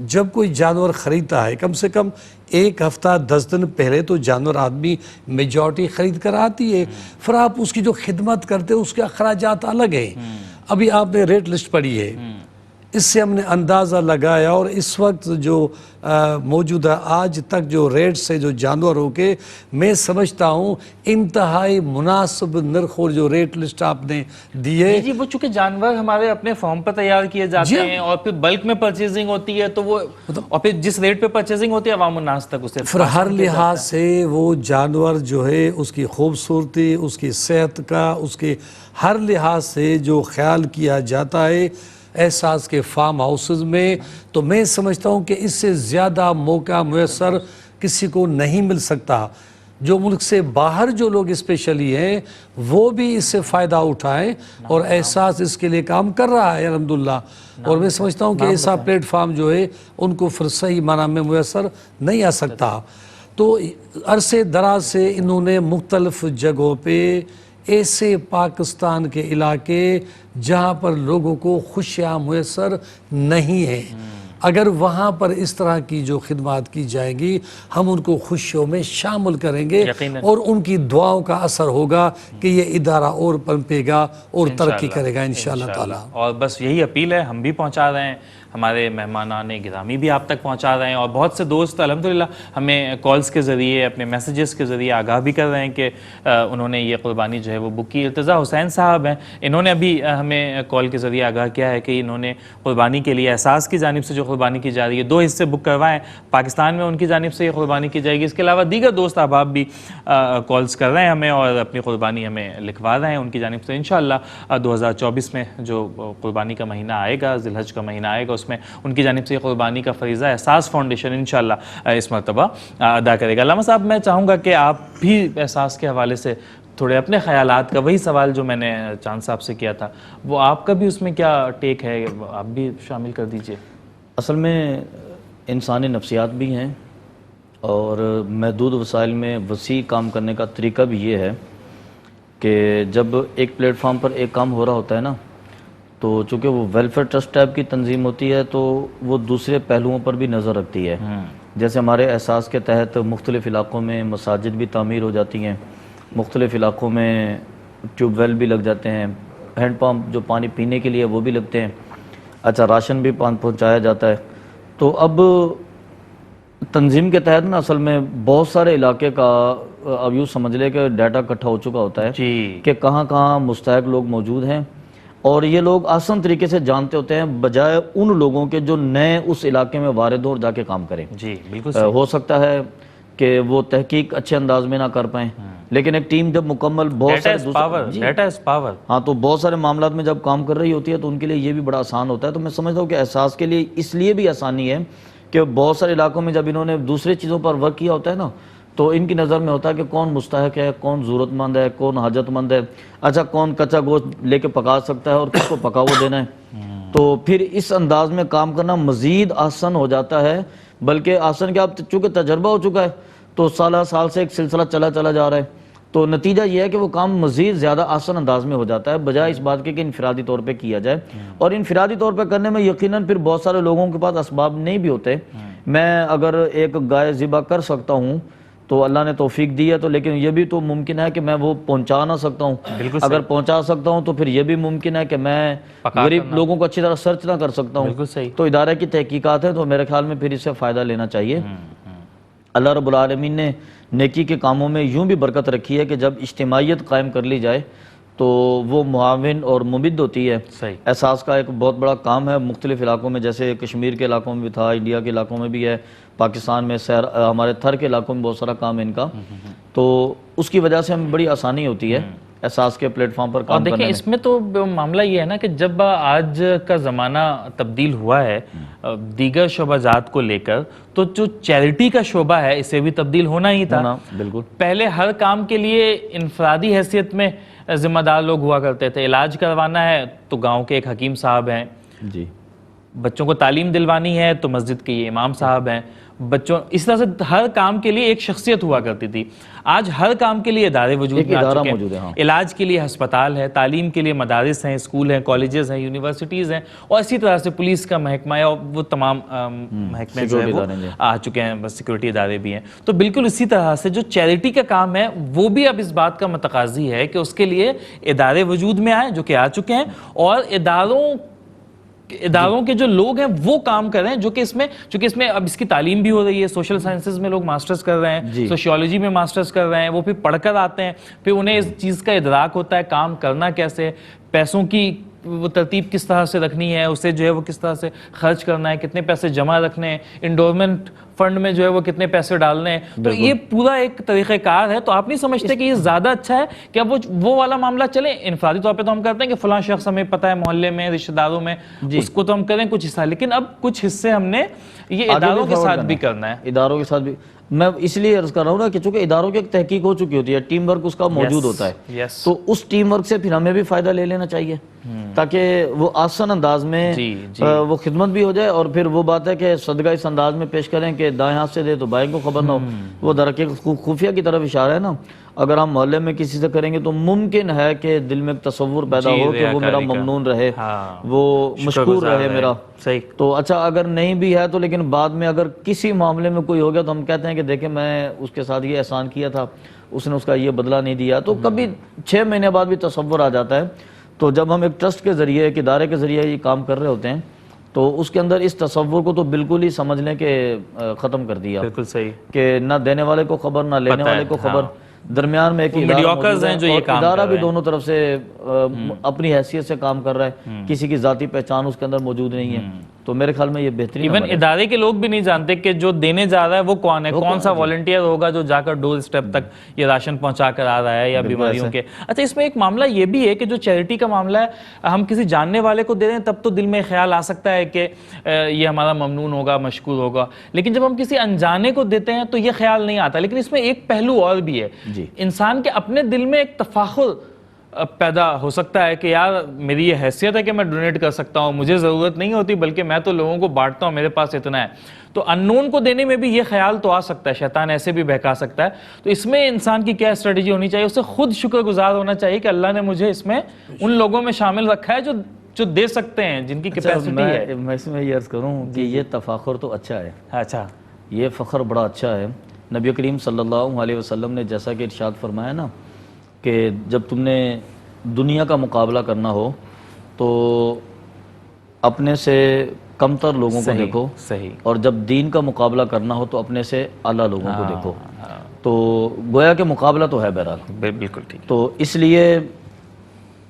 جب کوئی جانور خریدتا ہے کم سے کم 1 ہفتہ 10 دن پہلے تو جانور آدمی میجورٹی خرید کر آتی ہے, پھر آپ اس کی جو خدمت کرتے ہیں اس کے اخراجات الگ ہیں. ابھی آپ نے ریٹ لسٹ پڑھی ہے, اس سے ہم نے اندازہ لگایا اور اس وقت جو موجودہ آج تک جو ریٹس ہے جو جانوروں کے میں سمجھتا ہوں انتہائی مناسب نرخ اور جو ریٹ لسٹ آپ نے دیے. جی وہ چونکہ جانور ہمارے اپنے فارم پر تیار کیے جاتے ہیں اور پھر بلک میں پرچیزنگ ہوتی ہے تو وہ اور پھر جس ریٹ پہ پرچیزنگ ہوتی ہے عوام الناس تک اسے پھر ہر لحاظ سے وہ جانور جو ہے اس کی خوبصورتی اس کی صحت کا اس کے ہر لحاظ سے جو خیال کیا جاتا ہے احساس کے فارم ہاؤسز میں, تو میں سمجھتا ہوں کہ اس سے زیادہ موقع میسر کسی کو نہیں مل سکتا. جو ملک سے باہر جو لوگ اسپیشلی ہیں وہ بھی اس سے فائدہ اٹھائیں اور احساس اس کے لیے کام کر رہا ہے الحمدللہ. اور میں سمجھتا ہوں کہ ایسا پلیٹ فارم جو ہے ان کو پھر صحیح معنی میں میسر نہیں آ سکتا. تو عرصے دراز سے انہوں نے مختلف جگہوں پہ ایسے پاکستان کے علاقے جہاں پر لوگوں کو خوشیاں میسر نہیں ہیں, اگر وہاں پر اس طرح کی جو خدمات کی جائیں گی ہم ان کو خوشیوں میں شامل کریں گے اور ان کی دعاؤں کا اثر ہوگا کہ یہ ادارہ اور پنپے گا اور ترقی کرے گا انشاءاللہ تعالی. اور بس یہی اپیل ہے, ہم بھی پہنچا رہے ہیں, ہمارے مہمانان گرامی بھی آپ تک پہنچا رہے ہیں اور بہت سے دوست الحمدللہ ہمیں کالز کے ذریعے اپنے میسیجز کے ذریعے آگاہ بھی کر رہے ہیں کہ انہوں نے یہ قربانی جو ہے وہ بک کی. ارتضیٰ حسین صاحب ہیں, انہوں نے ابھی ہمیں کال کے ذریعے آگاہ کیا ہے کہ انہوں نے قربانی کے لیے احساس کی جانب سے جو قربانی کی جا رہی ہے 2 حصے بک کروائے ہیں, پاکستان میں ان کی جانب سے یہ قربانی کی جائے گی. اس کے علاوہ دیگر دوست احباب بھی کالز کر رہے ہیں ہمیں اور اپنی قربانی ہمیں لکھوا رہے ہیں ان کی جانب سے. انشاءاللہ 2024 میں جو قربانی کا مہینہ آئے گا, ذی الحج کا مہینہ آئے گا, اس میں ان کی جانب سے قربانی کا فریضہ احساس فاؤنڈیشن انشاءاللہ اس مرتبہ ادا کرے گا. علامہ صاحب میں چاہوں گا کہ آپ بھی احساس کے حوالے سے تھوڑے اپنے خیالات کا, وہی سوال جو میں نے چاند صاحب سے کیا تھا وہ آپ کا بھی اس میں کیا ٹیک ہے, آپ بھی شامل کر دیجئے. اصل میں انسانی نفسیات بھی ہیں اور محدود وسائل میں وسیع کام کرنے کا طریقہ بھی یہ ہے کہ جب ایک پلیٹ فارم پر ایک کام ہو رہا ہوتا ہے نا تو چونکہ وہ ویلفیئر ٹرسٹ ٹائپ کی تنظیم ہوتی ہے تو وہ دوسرے پہلوؤں پر بھی نظر رکھتی ہے. جیسے ہمارے احساس کے تحت مختلف علاقوں میں مساجد بھی تعمیر ہو جاتی ہیں, مختلف علاقوں میں ٹیوب ویل بھی لگ جاتے ہیں, ہینڈ پمپ جو پانی پینے کے لیے وہ بھی لگتے ہیں, اچھا راشن بھی پہنچایا جاتا ہے. تو اب تنظیم کے تحت نا اصل میں بہت سارے علاقے کا اب یوں سمجھ لے کہ ڈیٹا اکٹھا ہو چکا ہوتا ہے کہ کہاں کہاں مستحق لوگ موجود ہیں اور یہ لوگ آسان طریقے سے جانتے ہوتے ہیں بجائے ان لوگوں کے جو نئے اس علاقے میں وارد ہو اور جا کے کام کریں. جی بالکل ہو سکتا ہے کہ وہ تحقیق اچھے انداز میں نہ کر پائیں، لیکن ایک ٹیم جب مکمل بہت سارے ڈیٹا از پاور. ہاں تو بہت سارے معاملات میں جب کام کر رہی ہوتی ہے تو ان کے لیے یہ بھی بڑا آسان ہوتا ہے. تو میں سمجھتا ہوں کہ احساس کے لیے اس لیے بھی آسانی ہے کہ بہت سارے علاقوں میں جب انہوں نے دوسرے چیزوں پر ورک کیا ہوتا ہے نا تو ان کی نظر میں ہوتا ہے کہ کون مستحق ہے، کون ضرورت مند ہے، کون حاجت مند ہے، اچھا کون کچا گوشت لے کے پکا سکتا ہے اور کس کو پکا ہوا دینا ہے. تو پھر اس انداز میں کام کرنا مزید آسان ہو جاتا ہے. بلکہ آسان کہ اب چونکہ تجربہ ہو چکا ہے تو سالہ سال سے ایک سلسلہ چلا جا رہا ہے، تو نتیجہ یہ ہے کہ وہ کام مزید زیادہ آسان انداز میں ہو جاتا ہے بجائے اس بات کے کہ انفرادی طور پہ کیا جائے. اور انفرادی طور پہ کرنے میں یقیناً پھر بہت سارے لوگوں کے پاس اسباب نہیں بھی ہوتے. میں اگر ایک گائے ذبح کر سکتا ہوں تو اللہ نے توفیق دی ہے، تو لیکن یہ بھی تو ممکن ہے کہ میں وہ پہنچا نہ سکتا ہوں. اگر پہنچا سکتا ہوں تو پھر یہ بھی ممکن ہے کہ میں غریب لوگوں کو اچھی طرح سرچ نہ کر سکتا ہوں. بالکل صحیح. تو ادارے کی تحقیقات ہیں تو میرے خیال میں پھر اس سے فائدہ لینا چاہیے. اللہ رب العالمین نے نیکی کے کاموں میں یوں بھی برکت رکھی ہے کہ جب اجتماعیت قائم کر لی جائے تو وہ معاون اور ممد ہوتی ہے. صحیح. احساس کا ایک بہت بڑا کام ہے مختلف علاقوں میں، جیسے کشمیر کے علاقوں میں بھی تھا، انڈیا کے علاقوں میں بھی ہے، پاکستان میں ہمارے تھر کے علاقوں میں بہت سارا کام ہے ان کا. تو اس کی وجہ سے ہمیں بڑی آسانی ہوتی ہے احساس کے پلیٹ فارم پر اور کام کرنے دیکھیں میں. اس میں تو معاملہ یہ ہے نا کہ جب آج کا زمانہ تبدیل ہوا ہے دیگر شعبہ جات کو لے کر، تو جو چیریٹی کا شعبہ ہے اسے بھی تبدیل ہونا ہی تھا. بالکل. پہلے ہر کام کے لیے انفرادی حیثیت میں ذمہ دار لوگ ہوا کرتے تھے. علاج کروانا ہے تو گاؤں کے ایک حکیم صاحب ہیں، جی. بچوں کو تعلیم دلوانی ہے تو مسجد کے یہ امام صاحب ہیں. بچوں اس طرح سے ہر کام کے لیے ایک شخصیت ہوا کرتی تھی. آج ہر کام کے لیے ادارے وجود میں آ چکے ہیں. علاج کے لیے ہسپتال ہے، تعلیم کے لیے مدارس ہیں، اسکول ہیں، کالجز ہیں، یونیورسٹیز ہیں، اور اسی طرح سے پولیس کا محکمہ ہے اور وہ تمام محکمے جو ہے وہ آ چکے ہیں، بس سیکورٹی ادارے بھی ہیں. تو بالکل اسی طرح سے جو چیریٹی کا کام ہے وہ بھی اب اس بات کا متقاضی ہے کہ اس کے لیے ادارے وجود میں آئیں جو کہ آ چکے ہیں، اور اداروں کے جو لوگ ہیں وہ کام کر رہے ہیں جو کہ چونکہ اس میں اب اس کی تعلیم بھی ہو رہی ہے. سوشل سائنسز میں لوگ ماسٹرز کر رہے ہیں، سوشیولوجی میں ماسٹرز کر رہے ہیں، وہ پھر پڑھ کر آتے ہیں، پھر انہیں اس چیز کا ادراک ہوتا ہے کام کرنا کیسے، پیسوں کی وہ ترتیب کس طرح سے رکھنی ہے، اسے جو ہے وہ کس طرح سے خرچ کرنا ہے، کتنے پیسے جمع رکھنے ہیں، انڈورمنٹ فنڈ میں جو ہے وہ کتنے پیسے ڈالنے ہیں. تو یہ پورا ایک طریقہ کار ہے. تو آپ نہیں سمجھتے کہ یہ زیادہ اچھا ہے کہ اب وہ والا معاملہ چلے؟ انفرادی طور پہ تو ہم کرتے ہیں کہ فلاں شخص ہمیں پتہ ہے محلے میں رشتہ داروں میں اس کو تو ہم کریں کچھ حصہ، لیکن اب کچھ حصے ہم نے یہ اداروں کے ساتھ بھی کرنا ہے. اداروں کے ساتھ بھی میں اس لیے عرض کر رہا ہوں نا کہ چونکہ اداروں کی ایک تحقیق ہو چکی ہوتی ہے، ٹیم ورک اس کا موجود ہوتا ہے، تو اس ٹیم ورک سے پھر ہمیں بھی فائدہ لے لینا چاہیے تاکہ وہ آسان انداز میں وہ خدمت بھی ہو جائے. اور پھر وہ بات ہے کہ صدقہ اس انداز میں پیش کریں کہ دائیں ہاتھ سے دے تو بائیں کو خبر نہ ہو. وہ درحقیقت خفیہ کی طرف اشارہ ہے نا. اگر ہم محلے میں کسی سے کریں گے تو ممکن ہے کہ دل میں ایک تصور پیدا ہو کہ وہ میرا ممنون رہے، وہ مشکور رہے میرا. تو اچھا اگر نہیں بھی ہے تو لیکن بعد میں اگر کسی معاملے میں کوئی ہو گیا تو ہم کہتے ہیں کہ دیکھیں میں اس کے ساتھ یہ احسان کیا تھا، اس نے اس کا یہ بدلہ نہیں دیا. تو کبھی 6 مہینے بعد بھی تصور آ جاتا ہے. تو جب ہم ایک ٹرسٹ کے ذریعے ایک ادارے کے ذریعے یہ کام کر رہے ہوتے ہیں تو اس کے اندر اس تصور کو تو بالکل ہی سمجھ لیں کہ ختم کر دیا. بالکل صحیح. کہ نہ دینے والے کو خبر نہ لینے والے کو خبر، درمیان میں ایک ادارہ بھی دونوں طرف سے اپنی حیثیت سے کام کر رہا ہے، کسی کی ذاتی پہچان اس کے اندر موجود نہیں ہے. تو میرے خیال میں یہ بہترین. ایون ادارے کے لوگ بھی نہیں جانتے کہ جو دینے جا رہا ہے وہ کون ہے، کون سا والنٹیئر ہوگا جو جا کر ڈور اسٹیپ تک یہ راشن پہنچا کر آ رہا ہے یا بیماریوں کے. اچھا اس میں ایک معاملہ یہ بھی ہے کہ جو چیریٹی کا معاملہ ہے، ہم کسی جاننے والے کو دے دیں تب تو دل میں خیال آ سکتا ہے کہ یہ ہمارا ممنون ہوگا، مشکور ہوگا. لیکن جب ہم کسی انجانے کو دیتے ہیں تو یہ خیال نہیں آتا. لیکن اس میں ایک پہلو اور بھی ہے، انسان کے اپنے دل میں ایک تفاخر پیدا ہو سکتا ہے کہ یار میری یہ حیثیت ہے کہ میں ڈونیٹ کر سکتا ہوں، مجھے ضرورت نہیں ہوتی بلکہ میں تو لوگوں کو بانٹتا ہوں، میرے پاس اتنا ہے. تو اننون کو دینے میں بھی یہ خیال تو آ سکتا ہے، شیطان ایسے بھی بہکا سکتا ہے. تو اس میں انسان کی کیا اسٹریٹجی ہونی چاہیے؟ اسے خود شکر گزار ہونا چاہیے کہ اللہ نے مجھے اس میں ان لوگوں میں شامل رکھا ہے جو دے سکتے ہیں، جن کی کیپیسٹی ہے. میں اس میں یہ عرض کروں کہ یہ تفاخر تو اچھا ہے. اچھا یہ فخر بڑا اچھا ہے. نبی کریم صلی اللہ علیہ وسلم نے جیسا کہ ارشاد فرمایا نا کہ جب تم نے دنیا کا مقابلہ کرنا ہو تو اپنے سے کمتر لوگوں کو دیکھو، اور جب دین کا مقابلہ کرنا ہو تو اپنے سے اعلیٰ لوگوں کو دیکھو. تو گویا کہ مقابلہ تو ہے بہرحال. بالکل ٹھیک. تو اس لیے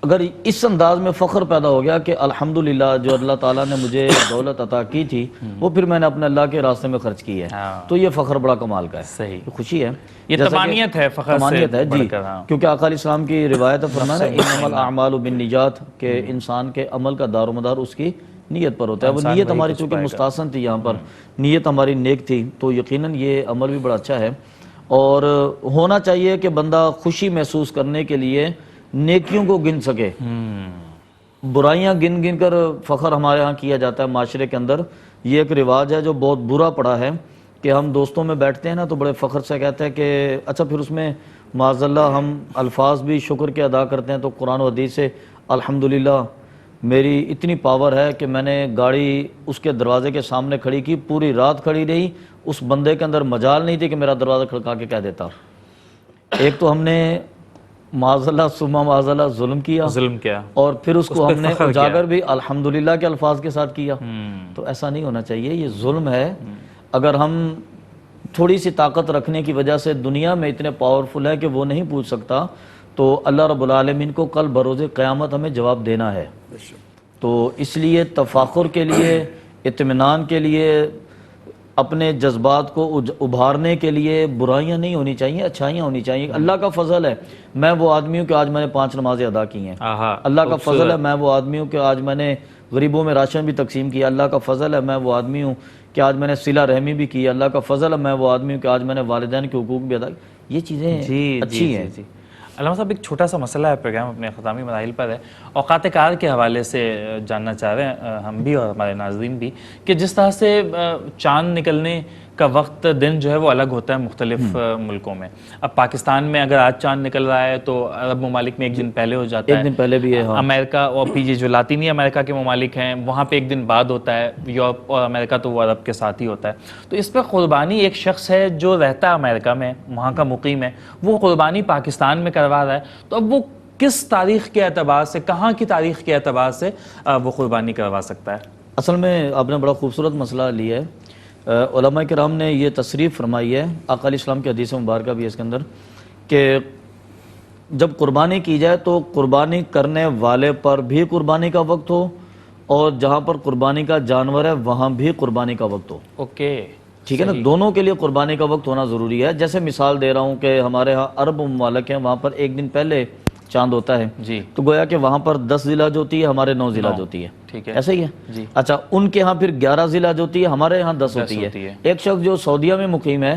اگر اس انداز میں فخر پیدا ہو گیا کہ الحمدللہ جو اللہ تعالیٰ نے مجھے دولت عطا کی تھی وہ پھر میں نے اپنے اللہ کے راستے میں خرچ کی ہے، تو یہ فخر بڑا کمال کا ہے، صحیح، خوشی ہے، یہ تمانیت ہے، فخر سے تمانیت ہے جی، کیونکہ آقا علیہ السلام کی روایت ہے، فرمایا انما الاعمال بالنیات کہ انسان کے عمل کا دار و مدار اس کی نیت پر ہوتا ہے، وہ نیت ہماری چونکہ مستحسن تھی، یہاں پر نیت ہماری نیک تھی، تو یقیناً یہ عمل بھی بڑا اچھا ہے، اور ہونا چاہیے کہ بندہ خوشی محسوس کرنے کے لیے نیکیوں کو گن سکے، برائیاں گن گن کر فخر ہمارے ہاں کیا جاتا ہے معاشرے کے اندر، یہ ایک رواج ہے جو بہت برا پڑا ہے کہ ہم دوستوں میں بیٹھتے ہیں نا تو بڑے فخر سے کہتے ہیں کہ اچھا پھر اس میں معاذ اللہ ہم الفاظ بھی شکر کے ادا کرتے ہیں، تو قرآن و حدیث سے الحمدللہ میری اتنی پاور ہے کہ میں نے گاڑی اس کے دروازے کے سامنے کھڑی کی، پوری رات کھڑی رہی، اس بندے کے اندر مجال نہیں تھی کہ میرا دروازہ کھڑکا کے کہہ دیتا۔ ایک تو ہم نے معاذ اللہ ثم معاذ اللہ ظلم کیا، اور پھر اس کو ہم نے اجاگر بھی الحمدللہ کے الفاظ کے ساتھ کیا، تو ایسا نہیں ہونا چاہیے، یہ ظلم ہے۔ اگر ہم تھوڑی سی طاقت رکھنے کی وجہ سے دنیا میں اتنے پاورفل ہے کہ وہ نہیں پوچھ سکتا، تو اللہ رب العالمین کو کل بروز قیامت ہمیں جواب دینا ہے، تو اس لیے تفاخر کے لیے، اطمینان کے لیے، اپنے جذبات کو ابھارنے کے لیے برائیاں نہیں ہونی چاہیے، اچھائیاں ہونی چاہیے۔ اللہ کا فضل ہے میں وہ آدمی ہوں کہ آج میں نے 5 نمازیں ادا کی ہیں، اللہ کا فضل ہے میں وہ آدمی ہوں کہ آج میں نے غریبوں میں راشن بھی تقسیم کیا، اللہ کا فضل ہے میں وہ آدمی ہوں کہ آج میں نے صلہ رحمی بھی کی، اللہ کا فضل ہے میں وہ آدمی ہوں کہ آج میں نے والدین کے حقوق بھی ادا کی۔ یہ چیزیں اچھی ہیں۔ علامہ صاحب ایک چھوٹا سا مسئلہ ہے، پروگرام اپنے اختتامی مراحل پر ہے، اوقات کار کے حوالے سے جاننا چاہ رہے ہیں ہم بھی اور ہمارے ناظرین بھی، کہ جس طرح سے چاند نکلنے کا وقت دن جو ہے وہ الگ ہوتا ہے مختلف ملکوں میں۔ اب پاکستان میں اگر آج چاند نکل رہا ہے تو عرب ممالک میں ایک دن پہلے ہو جاتا ہے، ایک دن پہلے بھی ہے، امریکہ اور پی جو لاطینی امریکہ کے ممالک ہیں وہاں پہ ایک دن بعد ہوتا ہے، یورپ اور امریکہ تو وہ عرب کے ساتھ ہی ہوتا ہے۔ تو اس پہ قربانی ایک شخص ہے جو رہتا ہے امریکہ میں، وہاں کا مقیم ہے، وہ قربانی پاکستان میں کروا رہا ہے، تو اب وہ کس تاریخ کے اعتبار سے، کہاں کی تاریخ کے اعتبار سے وہ قربانی کروا سکتا ہے؟ اصل میں آپ نے بڑا خوبصورت مسئلہ لیا ہے، علماء کرام نے یہ تصریف فرمائی ہے، آقا علیہ السلام کی حدیث مبارکہ بھی ہے اس کے اندر، کہ جب قربانی کی جائے تو قربانی کرنے والے پر بھی قربانی کا وقت ہو، اور جہاں پر قربانی کا جانور ہے وہاں بھی قربانی کا وقت ہو۔ اوکے، ٹھیک ہے نا، دونوں کے لیے قربانی کا وقت ہونا ضروری ہے۔ جیسے مثال دے رہا ہوں کہ ہمارے ہاں عرب ممالک ہیں، وہاں پر ایک دن پہلے چاند ہوتا ہے، جی، تو گویا کہ وہاں پر 10 ذی الحج ہوتی ہے، ہمارے 9 ذی الحج ہوتی ہے، ٹھیک ہے، ایسا ہی ہے جی۔ اچھا ان کے ہاں پھر 11 ذی الحج ہوتی ہے، ہمارے یہاں 10 ہوتی ہے۔ ایک شخص جو سعودیہ میں مقیم ہے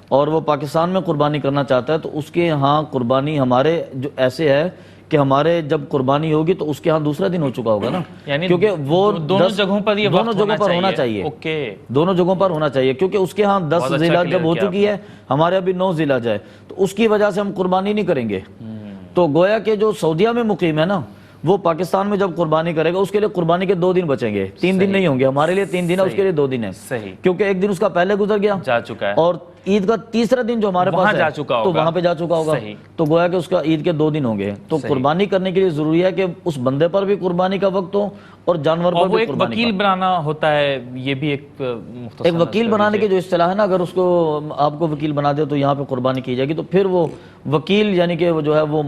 اور وہ پاکستان میں قربانی کرنا چاہتا ہے، تو اس کے ہاں قربانی ہمارے جو ایسے ہے کہ ہمارے جب قربانی ہوگی تو اس کے ہاں دوسرا دن ہو چکا ہوگا نا، یعنی کیونکہ وہ دونوں جگہوں پر یہ دونوں جگہوں پر ہونا چاہیے، اوکے، دونوں جگہوں پر ہونا چاہیے، کیونکہ اس کے ہاں 10 ذی الحج جب ہو چکی ہے، ہمارے ابھی 9 ذی الحج ہے، تو اس کی وجہ سے ہم قربانی نہیں کریں گے۔ تو گویا کہ جو سعودیہ میں مقیم ہے نا، وہ پاکستان میں جب قربانی کرے گا اس کے لیے قربانی کے 2 دن بچیں گے، 3 دن نہیں ہوں گے، ہمارے لیے 3 دن ہے، اس کے لیے 2 دن ہے، صحیح، کیونکہ ایک دن اس کا پہلے گزر گیا جا چکا ہے، اور عید کا تیسرا دن جو ہمارے پاس ہے تو وہاں پہ جا چکا ہوگا، تو گویا کہ اس کا عید کے 2 دن ہوں گے۔ تو قربانی کرنے کے لیے ضروری ہے کہ اس بندے پر بھی قربانی کا وقت ہو اور جانور پر بھی قربانی کا۔ وکیل بنانا ہوتا ہے، یہ بھی ایک وکیل بنانے کی جو اصطلاح ہے نا، اگر اس کو آپ کو وکیل بنا دے تو یہاں پہ قربانی کی جائے گی، تو پھر وہ وکیل یعنی کہ وہ جو ہے وہ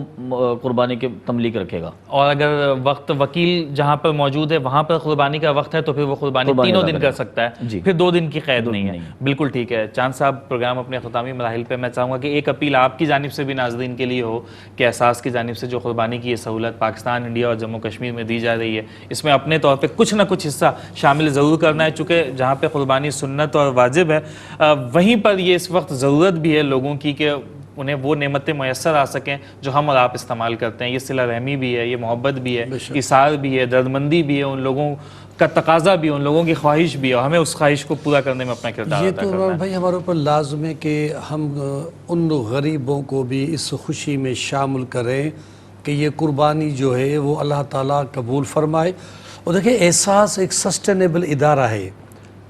قربانی کے تملیک رکھے گا، اور اگر وقت وکیل جہاں پر موجود ہے وہاں پر قربانی کا وقت ہے تو پھر وہ قربانی 3 دن کر سکتا ہے، پھر 2 دن کی قید نہیں ہے۔ بالکل ٹھیک ہے چاند صاحب، پروگرام اپنے اختتامی مراحل پہ میں چاہوں گا کہ ایک اپیل آپ کی جانب سے بھی ناظرین کے لیے ہو کہ احساس کی جانب سے جو قربانی کی یہ سہولت پاکستان، انڈیا اور جموں کشمیر میں دی جا رہی ہے، اس میں اپنے طور پہ کچھ نہ کچھ حصہ شامل ضرور کرنا ہے، چونکہ جہاں پہ قربانی سنت اور واجب ہے وہیں پر یہ اس وقت ضرورت بھی ہے لوگوں کی کہ انہیں وہ نعمتیں میسر آ سکیں جو ہم اور آپ استعمال کرتے ہیں۔ یہ صلہ رحمی بھی ہے، یہ محبت بھی ہے، ایثار بھی ہے، دردمندی بھی ہے، ان لوگوں کا تقاضا بھی ہے، ان لوگوں کی خواہش بھی ہے، اور ہمیں اس خواہش کو پورا کرنے میں اپنا کردار یہ ادا تو کرنا ہے۔ بھائی ہمارے اوپر لازم ہے کہ ہم ان غریبوں کو بھی اس خوشی میں شامل کریں کہ یہ قربانی جو ہے وہ اللہ تعالیٰ قبول فرمائے۔ اور دیکھیں احساس ایک سسٹینیبل ادارہ ہے،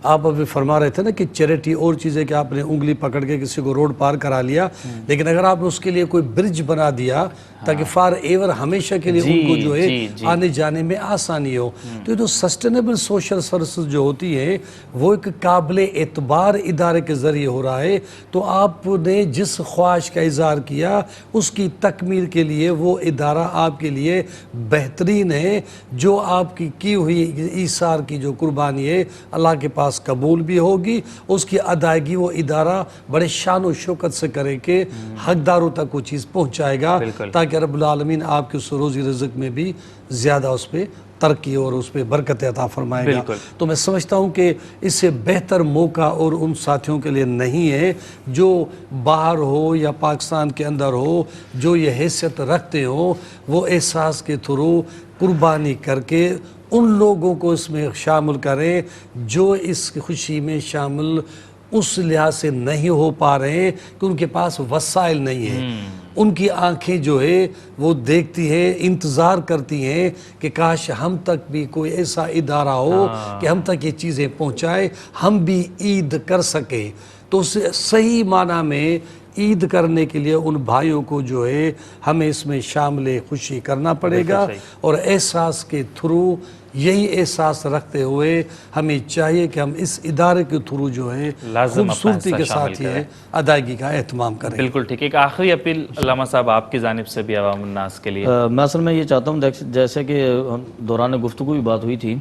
آپ ابھی فرما رہے تھے نا کہ چیریٹی اور چیزیں کہ آپ نے انگلی پکڑ کے کسی کو روڈ پار کرا لیا، لیکن اگر آپ نے اس کے لیے کوئی برج بنا دیا تاکہ فار ایور ہمیشہ کے لیے ان کو جو ہے آنے جانے میں آسانی ہو، تو یہ تو سسٹینیبل سوشل سروسز جو ہوتی ہے وہ ایک قابل اعتبار ادارے کے ذریعے ہو رہا ہے. تو آپ نے جس خواہش کا اظہار کیا اس کی تکمیل کے لیے وہ ادارہ آپ کے لیے بہترین ہے. جو آپ کی ہوئی ایثار کی جو قربانی ہے اللہ کے پاس قبول بھی ہوگی، اس کی ادائیگی وہ ادارہ بڑے شان و شوکت سے کرے کہ حقداروں تک وہ چیز پہنچائے گا، تاکہ رب العالمین آپ کے اس روزی رزق میں بھی زیادہ اس پہ ترقی اور اس پہ برکت عطا فرمائے گا. تو میں سمجھتا ہوں کہ اس سے بہتر موقع اور ان ساتھیوں کے لیے نہیں ہے جو باہر ہو یا پاکستان کے اندر ہو، جو یہ حیثیت رکھتے ہو، وہ احساس کے تھرو قربانی کر کے ان لوگوں کو اس میں شامل کریں جو اس خوشی میں شامل اس لحاظ سے نہیں ہو پا رہے ہیں کہ ان کے پاس وسائل نہیں ہیں. ان کی آنکھیں جو ہے وہ دیکھتی ہیں، انتظار کرتی ہیں کہ کاش ہم تک بھی کوئی ایسا ادارہ ہو کہ ہم تک یہ چیزیں پہنچائے، ہم بھی عید کر سکیں. تو صحیح معنی میں عید کرنے کے لیے ان بھائیوں کو جو ہے ہمیں اس میں شامل خوشی کرنا پڑے گا، اور احساس کے تھرو یہی احساس رکھتے ہوئے ہمیں چاہیے کہ ہم اس ادارے کے تھرو جو ہے خوبصورتی کے ساتھ یہ ادائیگی کا اہتمام کریں. بالکل ٹھیک. ایک آخری اپیل علامہ صاحب آپ کی جانب سے بھی عوام الناس کے لیے. میں اصل میں یہ چاہتا ہوں جیسے کہ دوران گفتگو بھی بات ہوئی تھی،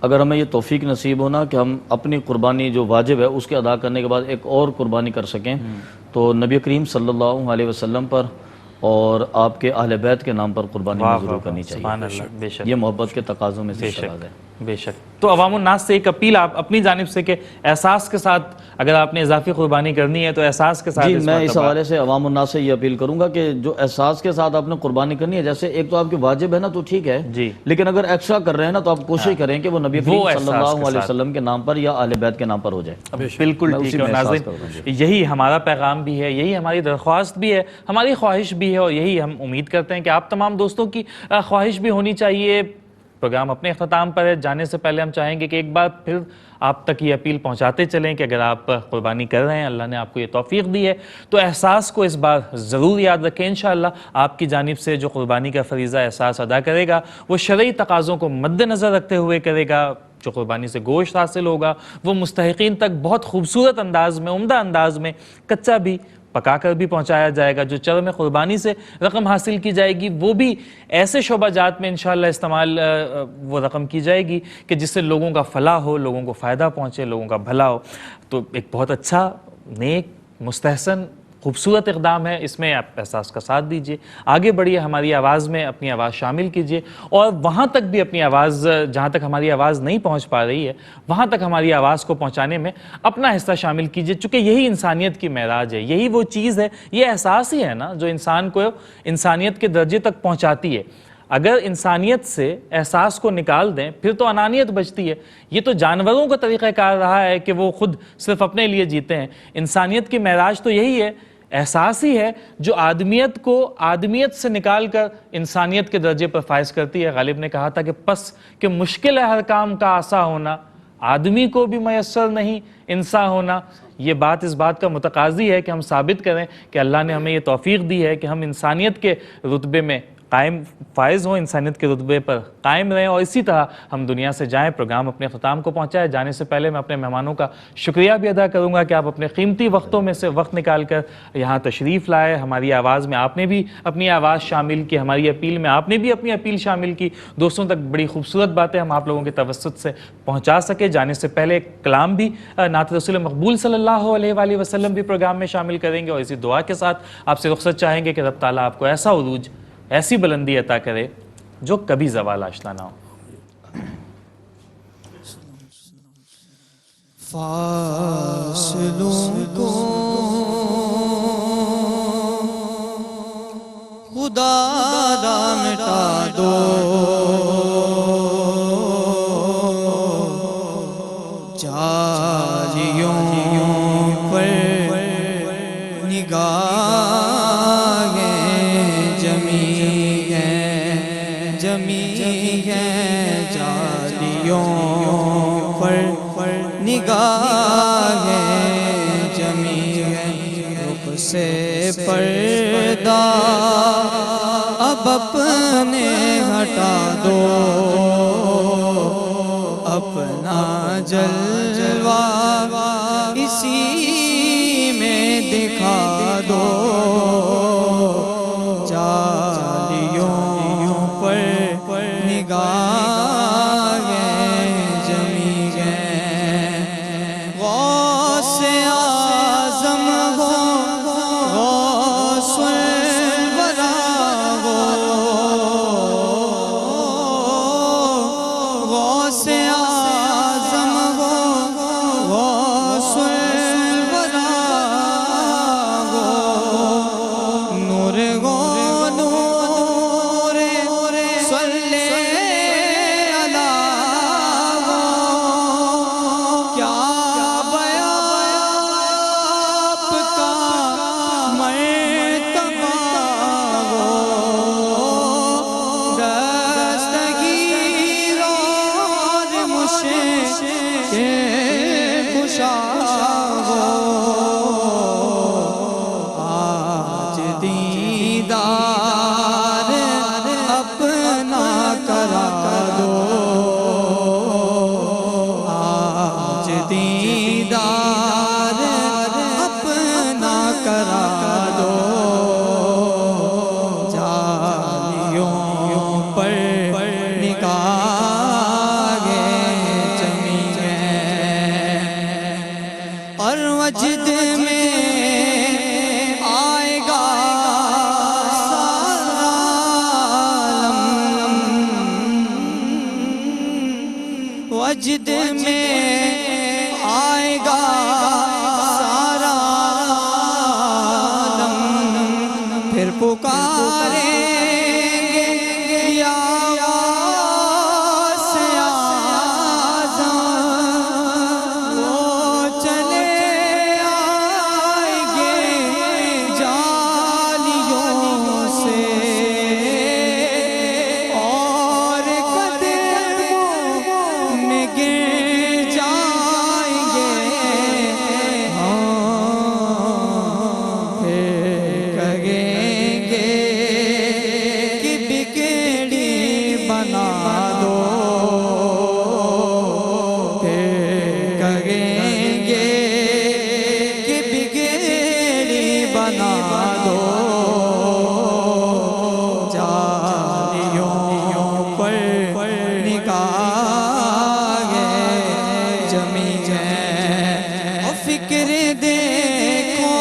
اگر ہمیں یہ توفیق نصیب ہونا کہ ہم اپنی قربانی جو واجب ہے اس کے ادا کرنے کے بعد ایک اور قربانی کر سکیں، تو نبی کریم صلی اللہ علیہ وسلم پر اور آپ کے اہل بیت کے نام پر قربانی ضرور کرنی چاہیے. سبحان اللہ. بے شک یہ محبت کے تقاضوں میں سے ایک ہے. بے شک. تو عوام الناس سے ایک اپیل آپ اپنی جانب سے کہ احساس کے ساتھ اگر آپ نے اضافی قربانی کرنی ہے تو احساس کے ساتھ. جی میں اس حوالے سے عوام الناص سے یہ اپیل کروں گا کہ جو احساس کے ساتھ آپ نے قربانی کرنی ہے، جیسے ایک تو آپ کے واجب ہے نا تو ٹھیک ہے، لیکن اگر ایکسٹرا کر رہے ہیں نا تو آپ کوشش کریں کہ وہ نبی کریم صلی اللہ علیہ وسلم کے نام پر یا اہل بیت کے نام پر ہو جائے. بالکل ٹھیک ہے ناظرین، یہی ہمارا پیغام بھی ہے، یہی ہماری درخواست بھی ہے، ہماری خواہش بھی ہے، اور یہی ہم امید کرتے ہیں کہ آپ تمام دوستوں کی خواہش بھی ہونی چاہیے. پروگرام اپنے اختتام پر ہے، جانے سے پہلے ہم چاہیں گے کہ ایک بار پھر آپ تک یہ اپیل پہنچاتے چلیں کہ اگر آپ قربانی کر رہے ہیں، اللہ نے آپ کو یہ توفیق دی ہے، تو احساس کو اس بار ضرور یاد رکھیں. انشاءاللہ آپ کی جانب سے جو قربانی کا فریضہ احساس ادا کرے گا وہ شرعی تقاضوں کو مد نظر رکھتے ہوئے کرے گا. جو قربانی سے گوشت حاصل ہوگا وہ مستحقین تک بہت خوبصورت انداز میں، عمدہ انداز میں، کچا بھی پکا کر بھی پہنچایا جائے گا. جو چرم قربانی سے رقم حاصل کی جائے گی وہ بھی ایسے شعبہ جات میں انشاءاللہ استعمال وہ رقم کی جائے گی کہ جس سے لوگوں کا فلاح ہو، لوگوں کو فائدہ پہنچے، لوگوں کا بھلا ہو. تو ایک بہت اچھا، نیک، مستحسن، خوبصورت اقدام ہے. اس میں آپ احساس کا ساتھ دیجئے، آگے بڑھیے، ہماری آواز میں اپنی آواز شامل کیجئے، اور وہاں تک بھی اپنی آواز، جہاں تک ہماری آواز نہیں پہنچ پا رہی ہے وہاں تک ہماری آواز کو پہنچانے میں اپنا حصہ شامل کیجئے. چونکہ یہی انسانیت کی معراج ہے، یہی وہ چیز ہے، یہ احساس ہی ہے نا جو انسان کو انسانیت کے درجے تک پہنچاتی ہے. اگر انسانیت سے احساس کو نکال دیں پھر تو انانیت بچتی ہے. یہ تو جانوروں کا طریقہ کار رہا ہے کہ وہ خود صرف اپنے لیے جیتے ہیں. انسانیت کی معراج تو یہی ہے، احساس ہی ہے جو آدمیت کو آدمیت سے نکال کر انسانیت کے درجے پر فائز کرتی ہے. غالب نے کہا تھا کہ پس کہ مشکل ہے ہر کام کا آسا ہونا، آدمی کو بھی میسر نہیں انسان ہونا. یہ بات اس بات کا متقاضی ہے کہ ہم ثابت کریں کہ اللہ نے ہمیں یہ توفیق دی ہے کہ ہم انسانیت کے رتبے میں قائم فائز ہوں، انسانیت کے رتبے پر قائم رہیں، اور اسی طرح ہم دنیا سے جائیں. پروگرام اپنے اختتام کو پہنچائے. جانے سے پہلے میں اپنے مہمانوں کا شکریہ بھی ادا کروں گا کہ آپ اپنے قیمتی وقتوں میں سے وقت نکال کر یہاں تشریف لائے. ہماری آواز میں آپ نے بھی اپنی آواز شامل کی، ہماری اپیل میں آپ نے بھی اپنی اپیل شامل کی. دوستوں تک بڑی خوبصورت باتیں ہم آپ لوگوں کے توسط سے پہنچا سکے. جانے سے پہلے ایک کلام بھی نعت رسول مقبول صلی اللہ علیہ وآلہ وسلم بھی پروگرام میں شامل کریں گے، اور اسی دعا کے ساتھ آپ سے رخصت چاہیں گے کہ رب تعالیٰ آپ کو ایسا عروج، ایسی بلندی عطا کرے جو کبھی زوال آشنا نہ ہو. فاصلوں کو خدا را مٹا دو، جالیوں پر نگاہ جمی ہے، جالیوں پر نگاہیں جمی ہے رخ سے پردہ اب اپنے ہٹا دو اپنا جلوہ اسی میں دکھا دو جالیوں پر نگاہیں جمی ہیں غوث اعظم ہو غوث الورا ہو غوث اعظم ہو غوث الورا ہو نور گو نور صلی علی ہو کیا بیان آپ کا مرتبہ ہو دستگیر اور مشکل کشا ہو آج دیدار اپنا کرا دو آج دیدار اپنا کرا دو جالیوں پر نگاہیں جمی ہیں اور وجد میں آئے گا سارا عالم وجد میں آئے گا سارا عالم پھر پکاریں گے یا غوث اعظم وہ چلے آئیں گے جالیوں سے اور قدموں میں گر جائیں گے پھر کہیں گے کہ بگڑی بنا دو پھر کہیں گے کہ بگڑی بنا دو جالیوں پر نگاہیں جمی ہیں اور فکر دیکھو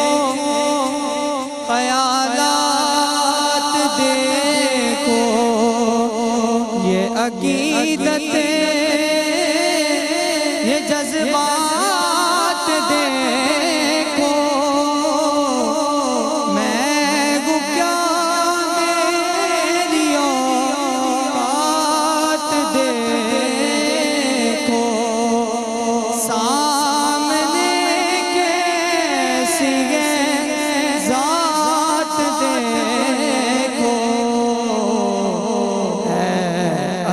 خیالات دیکھو یہ عقیدتیں یہ جذبات دیکھو میں گو کیا میری اوقات دیکھو سامنے کیسی ہے ذات دیکھو اے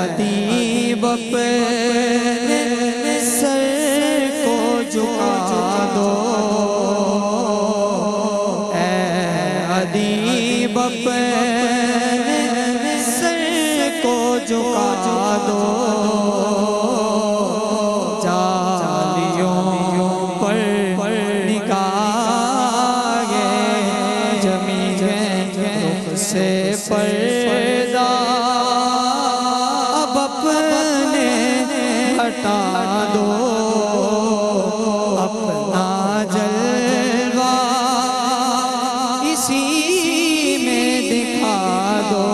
ادیب اپنے سر کو جھکا دو اے ادیب اپنے سر کو جھکا دو جالیوں پر نگاہیں جمی ہیں رخ سے پردہ اب اپنے ہٹا دو اپنا جلوہ اسی میں دکھا دو